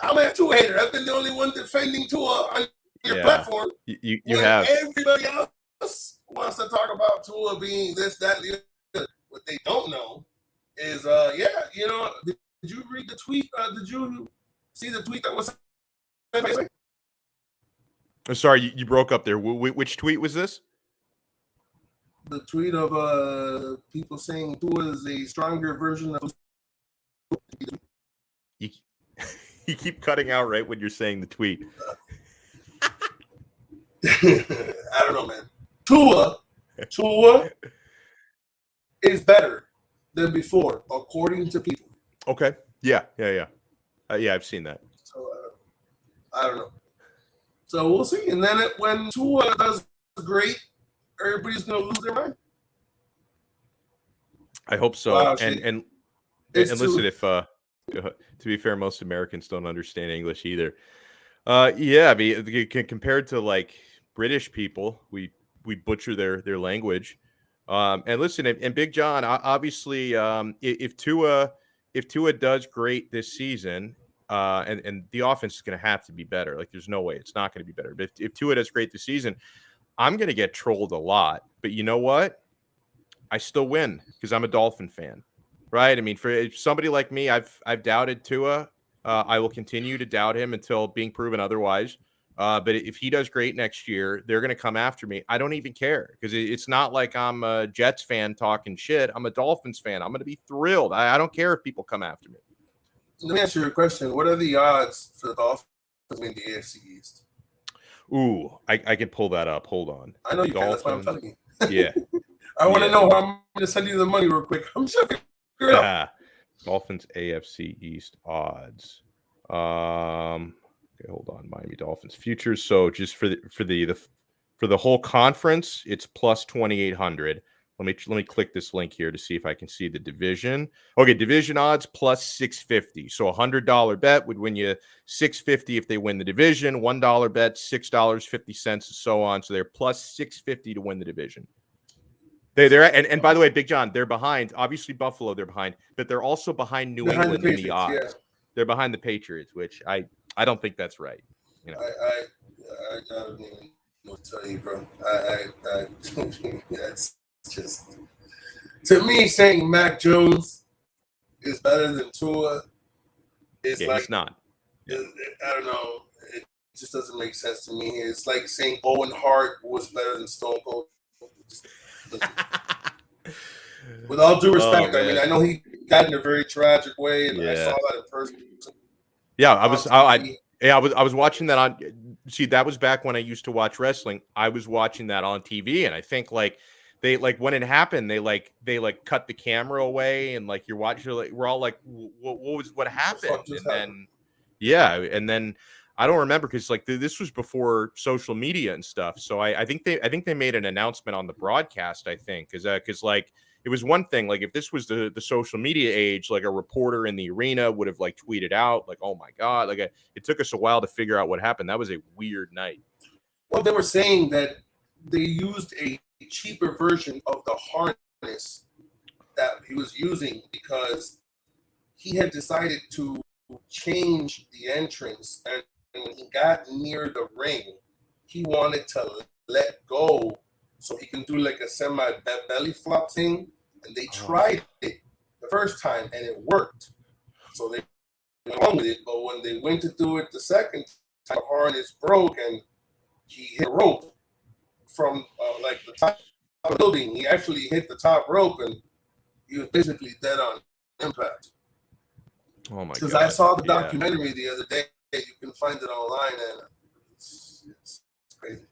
I'm a Tua hater. I've been the only one defending Tua on your platform. You have. Everybody else wants to talk about Tua being this, that, the other. What they don't know is, did you read the tweet? Did you see the tweet that was sent? I'm sorry, you broke up there. Which tweet was this? The tweet of people saying Tua is a stronger version of. You keep cutting out right when you're saying the tweet. I don't know, man. Tua is better than before, according to people. Okay. Yeah. I've seen that. So I don't know. So we'll see. And then when Tua does great, everybody's gonna lose their mind. I hope so. Wow, and listen, if to be fair, most Americans don't understand English either. Compared to like British people, we butcher their language. And listen, and Big John, obviously, if Tua does great this season, and the offense is going to have to be better. Like, there's no way it's not going to be better. But if Tua does great this season, I'm going to get trolled a lot. But you know what? I still win because I'm a Dolphin fan, right? I mean, for somebody like me, I've doubted Tua. I will continue to doubt him until being proven otherwise. But if he does great next year, they're going to come after me. I don't even care because it's not like I'm a Jets fan talking shit. I'm a Dolphins fan. I'm going to be thrilled. I don't care if people come after me. Let me ask you a question. What are the odds for the Dolphins in the AFC East? Ooh, I can pull that up. Hold on. I know you can. That's why I'm telling you. Yeah. I want to know how I'm going to send you the money real quick. I'm just going to figure it out. Dolphins AFC East odds. Okay, hold on. Miami Dolphins futures. So just for the whole conference, it's plus 2,800. Let me click this link here to see if I can see the division. Okay, division odds plus 650. So $100 bet would win you 650 if they win the division. $1 bet $6.50, and so on. So they're plus 650 to win the division. And by the way, Big John, they're behind. Obviously, Buffalo, they're behind, but they're also behind New England in the odds. Yeah. They're behind the Patriots, which I don't think that's right. You know, I don't even know what to tell you, bro. I that's just, to me, saying Mac Jones is better than Tua is like, it's not. I don't know. It just doesn't make sense to me. It's like saying Owen Hart was better than Stone Cold. With all due respect, I mean, I know he died in a very tragic way, and I saw that in person. Yeah, I was watching that on. See, that was back when I used to watch wrestling. I was watching that on TV, and I think they when it happened, they cut the camera away, and you're watching. We're all like, what happened? And then I don't remember because this was before social media and stuff. So I think they made an announcement on the broadcast. I think because it was one thing, if this was the social media age, a reporter in the arena would have tweeted out oh my God, it took us a while to figure out what happened. That was a weird night. Well, they were saying that they used a cheaper version of the harness that he was using because he had decided to change the entrance, and when he got near the ring, he wanted to let go so he can do a semi belly flop thing. And they tried it the first time, and it worked. So they went on with it. But when they went to do it the second time, the harness broke, and he hit a rope from the top of the building. He actually hit the top rope, and he was basically dead on impact. Oh my God! Because I saw the documentary the other day. You can find it online, and it's crazy.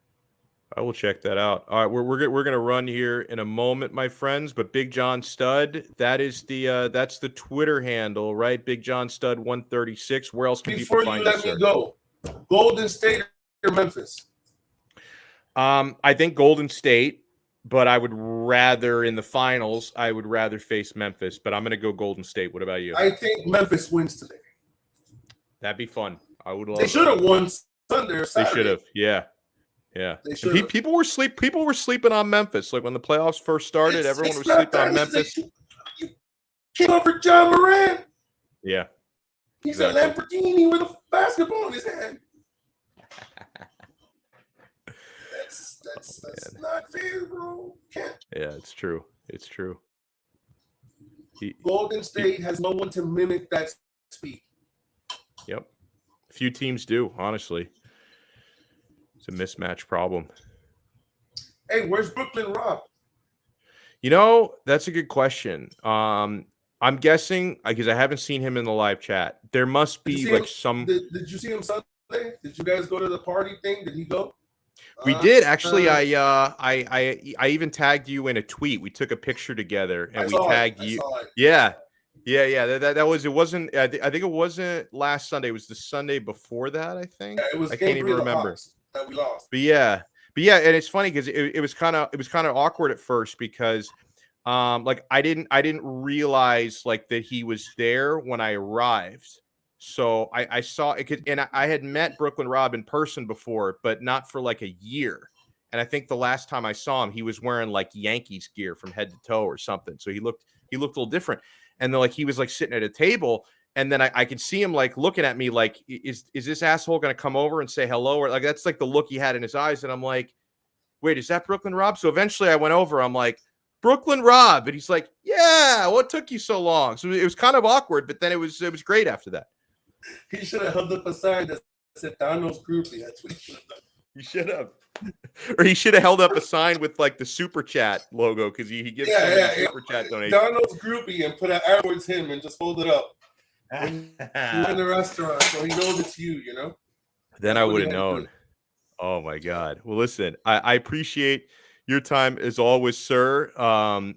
I will check that out. All right, we're gonna run here in a moment, my friends. But Big John Stud, that's the Twitter handle, right? Big John Stud 136. Where else can people find you? Before you let me go, Golden State or Memphis? I think Golden State, but I would rather in the finals. I would rather face Memphis, but I'm gonna go Golden State. What about you? I think Memphis wins today. That'd be fun. I would love. They should have won Sunday or Saturday. They should have. Yeah. Yeah, people were sleeping on Memphis. When the playoffs first started, everyone was sleeping on Memphis. You came over John Moran. Yeah, he's a Lamborghini with a basketball in his hand. That's not fair, bro. Can't. Yeah, it's true. It's true. Golden State has no one to mimic that speed. Yep, few teams do, honestly. It's a mismatch problem. Hey, where's Brooklyn Rob? That's a good question. I'm guessing because I haven't seen him in the live chat. There must be some. Did you see him Sunday? Did you guys go to the party thing? Did he go? We did actually. I even tagged you in a tweet. We took a picture together and we tagged you. Yeah. That was. It wasn't. I think it wasn't last Sunday. It was the Sunday before that. I think. Yeah, it was. I can't even remember. That we lost. But yeah, and it's funny because it was kind of awkward at first because I didn't realize that he was there when I arrived. So I saw it, and I had met Brooklyn Rob in person before, but not for a year. And I think the last time I saw him, he was wearing Yankees gear from head to toe or something. So he looked a little different. And then he was sitting at a table. And then I could see him looking at me is this asshole going to come over and say hello? Or that's the look he had in his eyes. And I'm like, wait, is that Brooklyn Rob? So eventually I went over. I'm like, Brooklyn Rob. And he's like, yeah, what took you so long? So it was kind of awkward, but then it was great after that. He should have held up a sign that said Donno's groupie. That's what he should have done. He should have. Or he should have held up a sign with like the super chat logo because he gives super chat donation. Donno's groupie and put an arrow towards him and just hold it up. When you're in the restaurant, so he knows it's you, you know? Then I would have known. Oh my God. Well, listen, I appreciate your time as always, sir.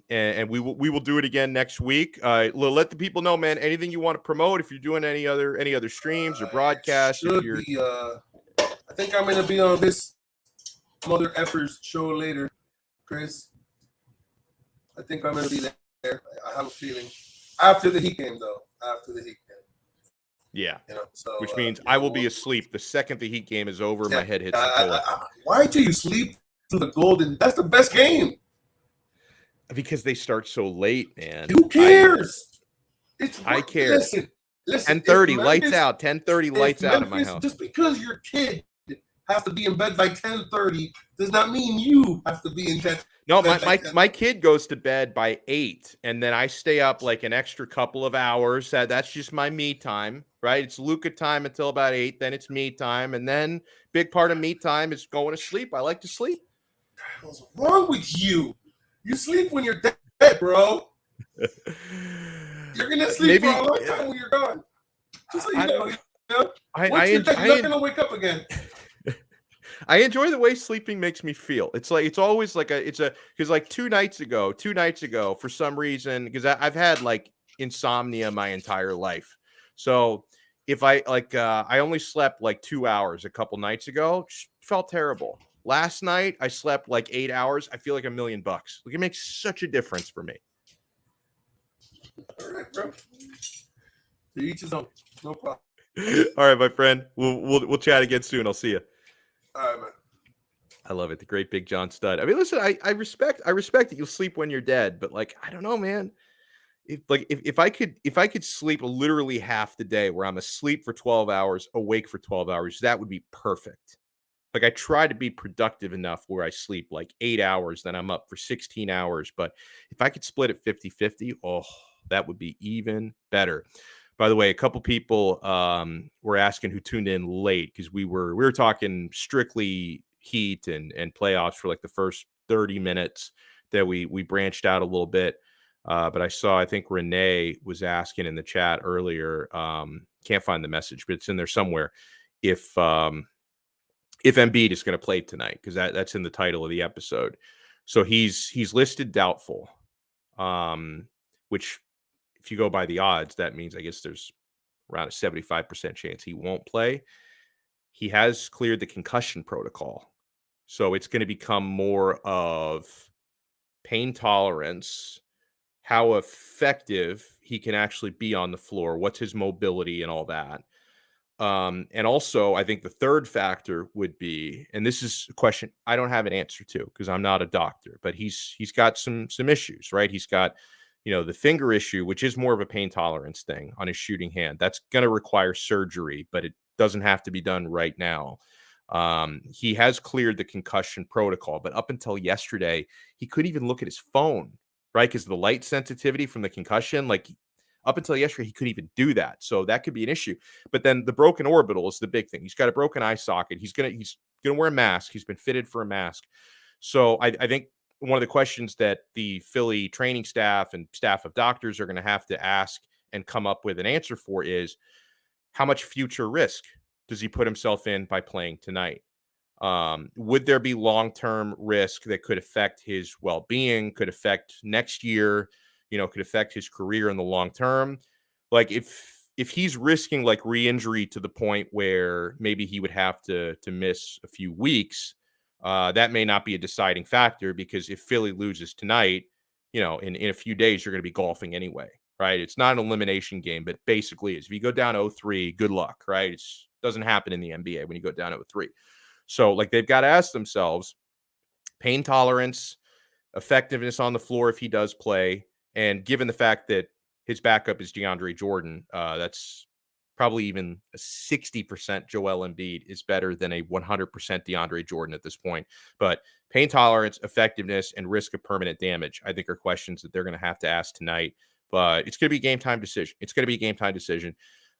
And we will do it again next week. Let the people know, man, anything you want to promote, if you're doing any other streams or broadcasts. I think I'm gonna be on this mother effers show later, Chris. I think I'm gonna be there. I have a feeling. After the Heat game, though. After the Heat game. Yeah. You know, so, which means I will be asleep the second the Heat game is over. My head hits the pillow. Why do you sleep through the Golden? That's the best game. Because they start so late, man. Who cares? I care. Listen. 10:30 lights out. 10:30 lights out of my house. Just because your kid has to be in bed by 10:30 does not mean you have to be in bed. No, my kid goes to bed by 8, and then I stay up like an extra couple of hours. That's just my me time, right? It's Luca time until about 8, then it's me time, and then big part of me time is going to sleep. I like to sleep. What's wrong with you? You sleep when you're dead, bro. You're gonna sleep for a long time when you're gone. Just so you know. Once you're not gonna wake up again. I enjoy the way sleeping makes me feel. It's always like because like two nights ago, for some reason, because I've had like insomnia my entire life. So if I only slept like 2 hours a couple nights ago, felt terrible. Last night I slept like 8 hours. I feel like $1 million. Like it makes such a difference for me. All right, bro. To each his own. No problem. All right, my friend. We'll chat again soon. I'll see you. All right, man. I love it. The great Big John Stud. I mean, listen, I respect that you'll sleep when you're dead, but like, I don't know, man. If I could sleep literally half the day where I'm asleep for 12 hours, awake for 12 hours, that would be perfect. Like I try to be productive enough where I sleep like 8 hours, then I'm up for 16 hours. But if I could split it 50-50, oh, that would be even better. By the way, a couple people were asking who tuned in late because we were talking strictly Heat and playoffs for like the first 30 minutes. That we branched out a little bit. But I think Renee was asking in the chat earlier. Can't find the message, but it's in there somewhere. If Embiid is going to play tonight, because that's in the title of the episode. So he's listed doubtful, which if you go by the odds, that means I guess there's around a 75% chance he won't play. He has cleared the concussion protocol. So it's going to become more of pain tolerance, how effective he can actually be on the floor, what's his mobility and all that. And also, I think the third factor would be, and this is a question I don't have an answer to because I'm not a doctor, but he's got some issues, right? He's got, the finger issue, which is more of a pain tolerance thing on his shooting hand. That's going to require surgery, but it doesn't have to be done right now. He has cleared the concussion protocol, but up until yesterday, he couldn't even look at his phone, right? Because of the light sensitivity from the concussion, like up until yesterday, he couldn't even do that. So that could be an issue. But then the broken orbital is the big thing. He's got a broken eye socket. He's gonna wear a mask. He's been fitted for a mask. So I think one of the questions that the Philly training staff and staff of doctors are going to have to ask and come up with an answer for is how much future risk does he put himself in by playing tonight? Would there be long-term risk that could affect his well-being, could affect next year, could affect his career in the long term? Like if he's risking like re-injury to the point where maybe he would have to miss a few weeks, that may not be a deciding factor because if Philly loses tonight, in a few days, you're going to be golfing anyway, right? It's not an elimination game, but basically is. If you go down 0-3, good luck, right? It doesn't happen in the NBA when you go down 0-3. So like they've got to ask themselves pain tolerance, effectiveness on the floor if he does play. And given the fact that his backup is DeAndre Jordan, that's probably even a 60% Joel Embiid is better than a 100% DeAndre Jordan at this point. But pain tolerance, effectiveness, and risk of permanent damage, I think, are questions that they're going to have to ask tonight. But it's going to be a game time decision. It's going to be a game time decision.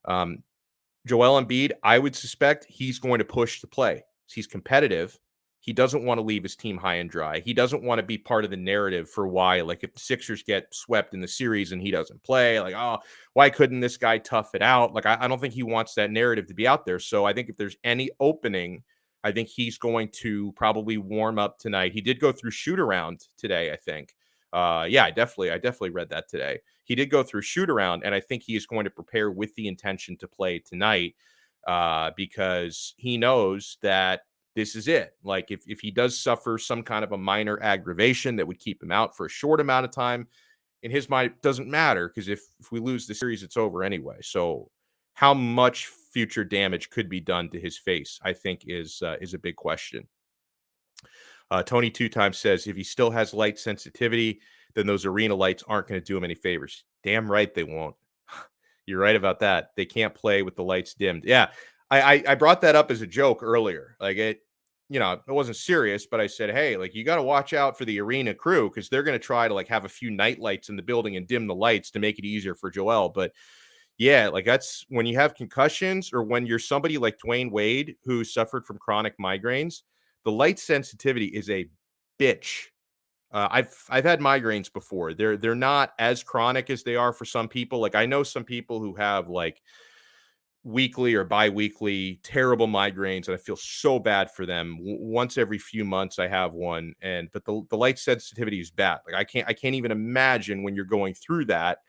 Joel Embiid, I would suspect he's going to push the play. He's competitive. He doesn't want to leave his team high and dry. He doesn't want to be part of the narrative for why, like, if the Sixers get swept in the series and he doesn't play, like, oh, why couldn't this guy tough it out? Like, I don't think he wants that narrative to be out there. So I think if there's any opening, I think he's going to probably warm up tonight. He did go through shoot around today, I think. Yeah, I definitely read that today. He did go through shoot around, and I think he is going to prepare with the intention to play tonight because he knows that this is it. Like, if he does suffer some kind of a minor aggravation that would keep him out for a short amount of time, in his mind, it doesn't matter because if we lose the series, it's over anyway. So how much future damage could be done to his face, I think, is a big question. Tony 2 times says if he still has light sensitivity, then those arena lights aren't going to do him any favors. Damn right they won't. You're right about that. They can't play with the lights dimmed. Yeah, I brought that up as a joke earlier. Like, it wasn't serious, but I said, hey, like, you got to watch out for the arena crew because they're going to try to, like, have a few night lights in the building and dim the lights to make it easier for Joel. But yeah, like, that's when you have concussions or when you're somebody like Dwayne Wade who suffered from chronic migraines. The light sensitivity is a bitch. I've had migraines before. They're not as chronic as they are for some people. Like, I know some people who have, like, weekly or bi-weekly terrible migraines, and I feel so bad for them. Once every few months I have one, but the light sensitivity is bad. Like, I can't even imagine when you're going through that,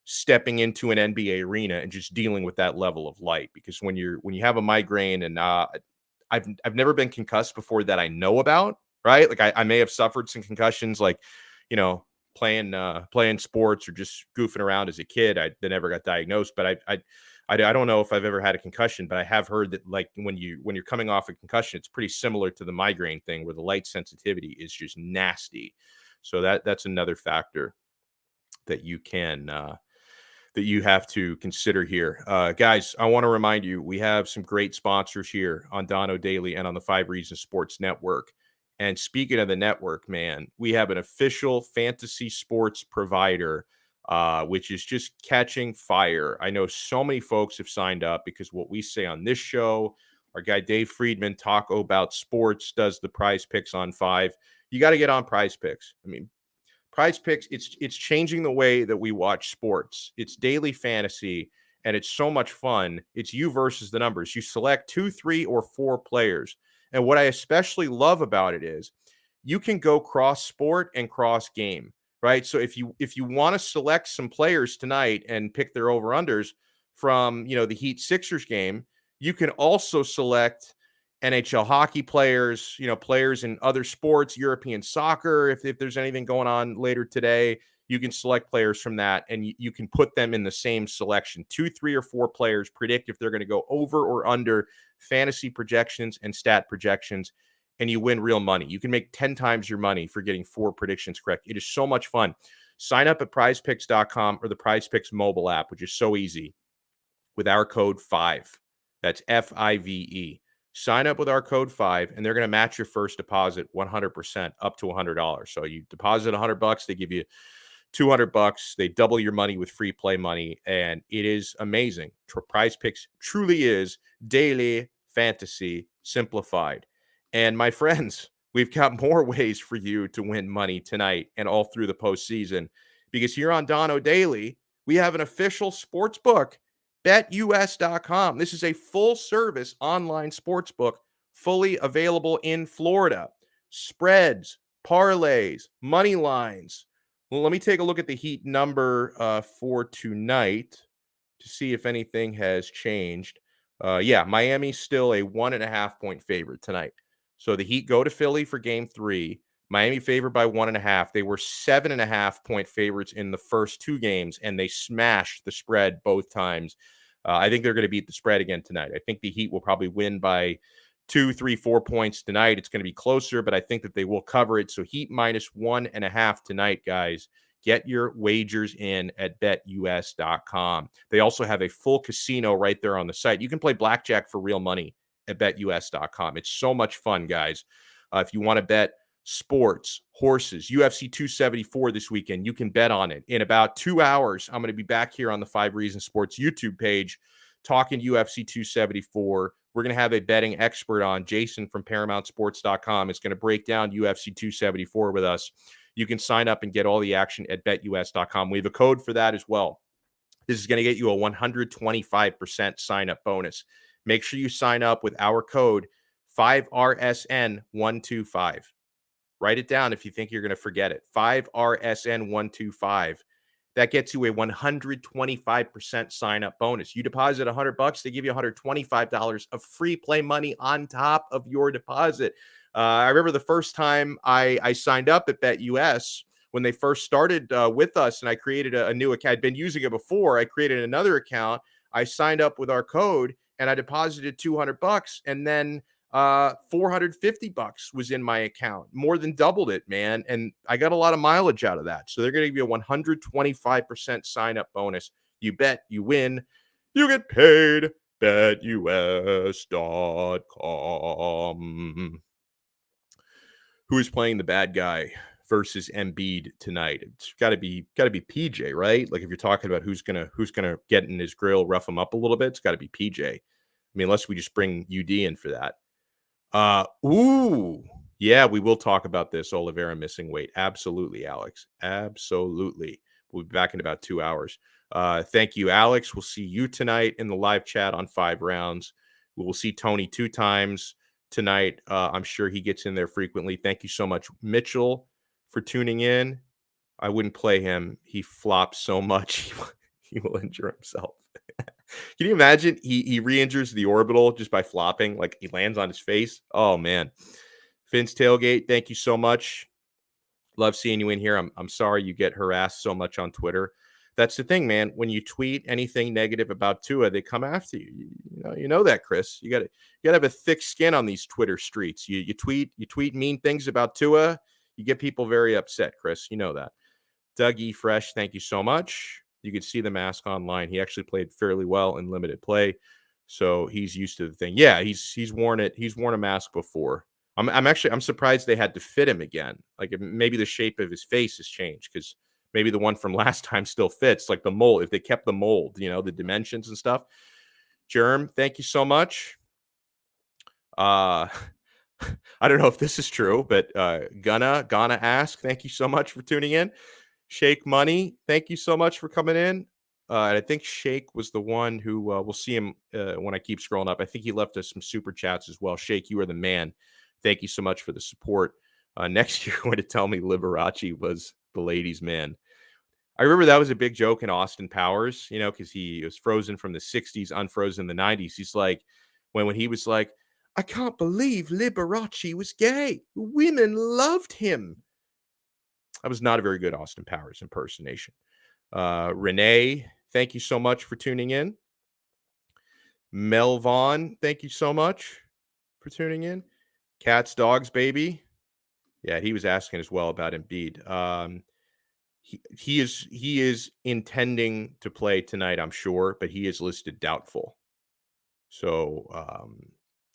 stepping into an NBA arena and just dealing with that level of light, because when you have a migraine, and I've never been concussed before that I know about, right? Like, I may have suffered some concussions, like, playing sports or just goofing around as a kid. I never got diagnosed, but I don't know if I've ever had a concussion, but I have heard that, like, when you're coming off a concussion, it's pretty similar to the migraine thing where the light sensitivity is just nasty. So that's another factor that you can that you have to consider here. Guys, I want to remind you, we have some great sponsors here on Donno Daily and on the 5 Reasons Sports Network. And speaking of the network, man, we have an official fantasy sports provider, which is just catching fire. I know so many folks have signed up because what we say on this show, our guy Dave Friedman, Talk About Sports, does the Prize Picks on 5. You got to get on Prize Picks. I mean, Prize Picks, it's changing the way that we watch sports. It's daily fantasy, and it's so much fun. It's you versus the numbers. You select 2, 3, or 4 players. And what I especially love about it is you can go cross sport and cross game, right? So if you want to select some players tonight and pick their over-unders from, the Heat Sixers game, you can also select NHL hockey players, players in other sports, European soccer. If there's anything going on later today, you can select players from that, and you can put them in the same selection. 2, 3, or 4 players, predict if they're going to go over or under fantasy projections and stat projections, and you win real money. You can make 10 times your money for getting 4 predictions correct. It is so much fun. Sign up at prizepicks.com or the PrizePicks mobile app, which is so easy, with our code 5. That's FIVE. Sign up with our code 5, and they're going to match your first deposit 100% up to $100. So you deposit $100, they give you $200. They double your money with free play money, and it is amazing. Prize Picks truly is daily fantasy simplified. And my friends, we've got more ways for you to win money tonight and all through the postseason, because here on Donno Daily, we have an official sports book, BetUS.com. This is a full-service online sports book, fully available in Florida. Spreads, parlays, money lines. Well, let me take a look at the Heat number for tonight to see if anything has changed. Yeah, Miami's still a 1.5-point favorite tonight. So the Heat go to Philly for game 3. Miami favored by 1.5. They were 7.5-point favorites in the first 2 games, and they smashed the spread both times. I think they're going to beat the spread again tonight. I think the Heat will probably win by 2, 3, 4 points tonight. It's going to be closer, but I think that they will cover it. So Heat minus 1.5 tonight, guys. Get your wagers in at betus.com. They also have a full casino right there on the site. You can play blackjack for real money at betus.com. It's so much fun, guys. If you want to bet sports, horses, UFC 274 this weekend, you can bet on it. In about 2 hours, I'm going to be back here on the 5 Reasons Sports YouTube page talking UFC 274. We're going to have a betting expert on. Jason from ParamountSports.com is going to break down UFC 274 with us. You can sign up and get all the action at betus.com. We have a code for that as well. This is going to get you a 125% sign-up bonus. Make sure you sign up with our code 5RSN125. Write it down if you think you're going to forget it. 5RSN125. That gets you a 125% sign-up bonus. You deposit $100, they give you $125 of free play money on top of your deposit. I remember the first time I signed up at BetUS when they first started with us, and I created a new account. I'd been using it before. I created another account. I signed up with our code, and I deposited $200, and then $450 was in my account, more than doubled it, man. And I got a lot of mileage out of that. So they're going to give you a 125% sign up bonus. You bet, you win, you get paid. BetUS.com. Who is playing the bad guy versus Embiid tonight? It's got to be PJ, right? Like if you're talking about who's gonna get in his grill, rough him up a little bit, it's got to be PJ. I mean, unless we just bring UD in for that. Yeah, we will talk about this. Oliveira missing weight. Absolutely, Alex. Absolutely. We'll be back in about 2 hours. Thank you, Alex. We'll see you tonight in the live chat on 5 rounds. We will see Tony 2 times tonight. I'm sure he gets in there frequently. Thank you so much, Mitchell, for tuning in. I wouldn't play him. He flops so much. He will injure himself. Can you imagine he re-injures the orbital just by flopping? Like he lands on his face. Oh man. Finn's Tailgate, thank you so much. Love seeing you in here. I'm sorry you get harassed so much on Twitter. That's the thing, man. When you tweet anything negative about Tua, they come after you. You know that, Chris. You gotta have a thick skin on these Twitter streets. You tweet mean things about Tua, you get people very upset, Chris. You know that. Doug E. Fresh, thank you so much. You can see the mask online. He actually played fairly well in limited play, so he's used to the thing. Yeah, he's worn it. He's worn a mask before. I'm surprised they had to fit him again. Like maybe the shape of his face has changed because maybe the one from last time still fits. Like the mold, if they kept the mold, the dimensions and stuff. Germ, thank you so much. I don't know if this is true, but Gonna ask, thank you so much for tuning in. Shake Money, thank you so much for coming in. And I think Shake was the one who we'll see him when I keep scrolling up. I think he left us some super chats as well. Shake, you are the man. Thank you so much for the support. Next year, going to tell me Liberace was the ladies' man. I remember that was a big joke in Austin Powers, because he was frozen from the 60s, unfrozen in the 90s. He's like, when he was like, I can't believe Liberace was gay. Women loved him. That was not a very good Austin Powers impersonation. Renee, thank you so much for tuning in. Mel Vaughn, thank you so much for tuning in. Cats, Dogs, Baby. Yeah, he was asking as well about Embiid. He is intending to play tonight, I'm sure, but he is listed doubtful. So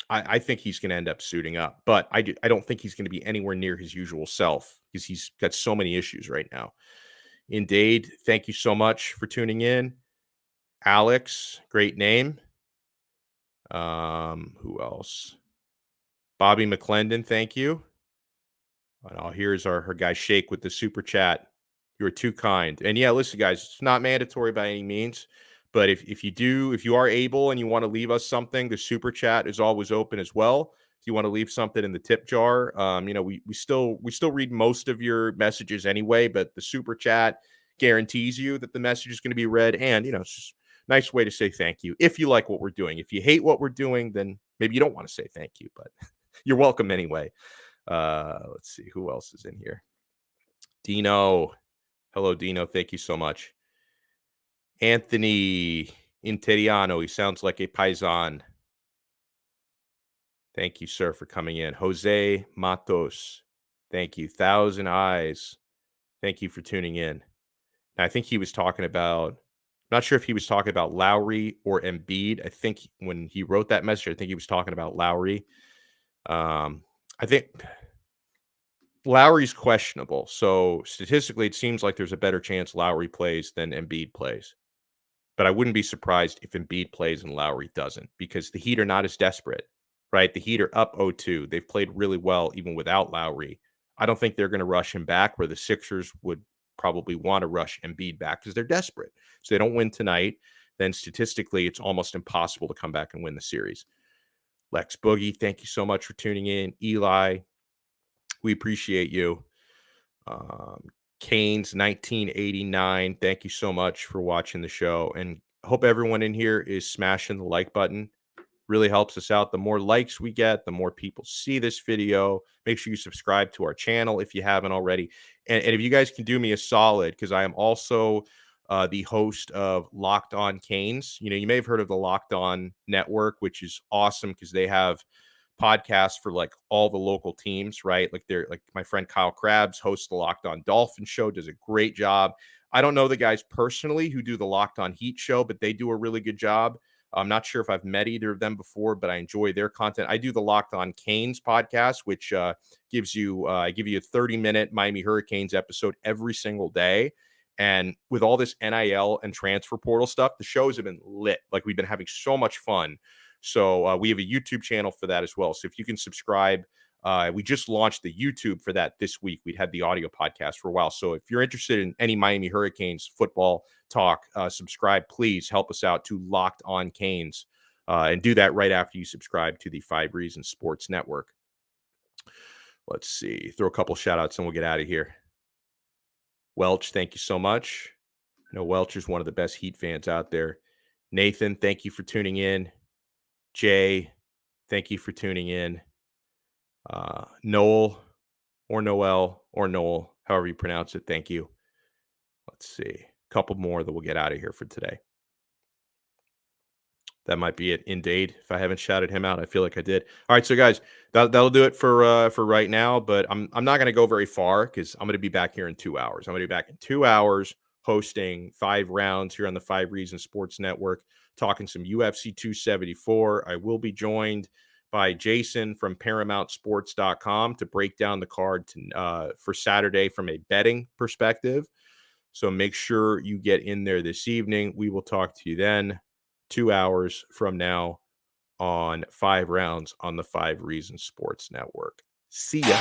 I think he's going to end up suiting up, but I don't think he's going to be anywhere near his usual self because he's got so many issues right now. Indeed, thank you so much for tuning in. Alex, great name. Who else? Bobby McClendon, thank you. And here's her guy Shake with the super chat. You are too kind. And yeah, listen, guys, it's not mandatory by any means. But if you are able and you want to leave us something, the super chat is always open as well. If you want to leave something in the tip jar, we still read most of your messages anyway, but the super chat guarantees you that the message is going to be read. And, it's just a nice way to say thank you. If you like what we're doing, if you hate what we're doing, then maybe you don't want to say thank you, but you're welcome anyway. Let's see who else is in here. Dino. Hello, Dino. Thank you so much. Anthony Interiano. He sounds like a paisan. Thank you, sir, for coming in. Jose Matos. Thank you. Thousand Eyes. Thank you for tuning in. I think he was talking about, not sure if he was talking about Lowry or Embiid. I think when he wrote that message, I think he was talking about Lowry. I think Lowry's questionable. So statistically, it seems like there's a better chance Lowry plays than Embiid plays. But I wouldn't be surprised if Embiid plays and Lowry doesn't, because the Heat are not as desperate, right? The Heat are up 0-2. They've played really well even without Lowry. I don't think they're going to rush him back, where the Sixers would probably want to rush Embiid back because they're desperate. So they don't win tonight, then statistically, it's almost impossible to come back and win the series. Lex Boogie, thank you so much for tuning in. Eli, we appreciate you. Canes 1989, thank you so much for watching the show, and hope everyone in here is smashing the like button. Really helps us out. The more likes we get, the more people see this video. Make sure you subscribe to our channel if you haven't already. And if you guys can do me a solid, because I am also the host of Locked On Canes. You may have heard of the Locked On Network, which is awesome because they have podcasts for like all the local teams, right? Like they're like my friend Kyle Krabs hosts the Locked On Dolphins show, does a great job. I don't know the guys personally who do the Locked On Heat show, but they do a really good job. I'm not sure if I've met either of them before, but I enjoy their content. I do the Locked On Canes podcast, which gives you, I give you a 30-minute Miami Hurricanes episode every single day. And with all this NIL and transfer portal stuff, the shows have been lit. Like we've been having so much fun. So we have a YouTube channel for that as well. So if you can subscribe, we just launched the YouTube for that this week. We'd had the audio podcast for a while. So if you're interested in any Miami Hurricanes football talk, subscribe, please help us out to Locked On Canes, and do that right after you subscribe to the 5 Reasons Sports Network. Let's see, throw a couple shout outs and we'll get out of here. Welch, thank you so much. I know Welch is one of the best Heat fans out there. Nathan, thank you for tuning in. Jay, thank you for tuning in. Noel or Noel or Noel, however you pronounce it, thank you. Let's see, a couple more that we'll get out of here for today. That might be it. Indeed, if I haven't shouted him out, I feel like I did. All right, so guys, that'll do it for right now. But I'm not going to go very far because I'm going to be back here in 2 hours. I'm going to be back in 2 hours hosting 5 rounds here on the 5 Reasons Sports Network, talking some UFC 274. I will be joined by Jason from ParamountSports.com to break down the card for Saturday from a betting perspective. So make sure you get in there this evening. We will talk to you then, 2 hours from now, on 5 rounds on the 5 Reasons Sports Network. See ya.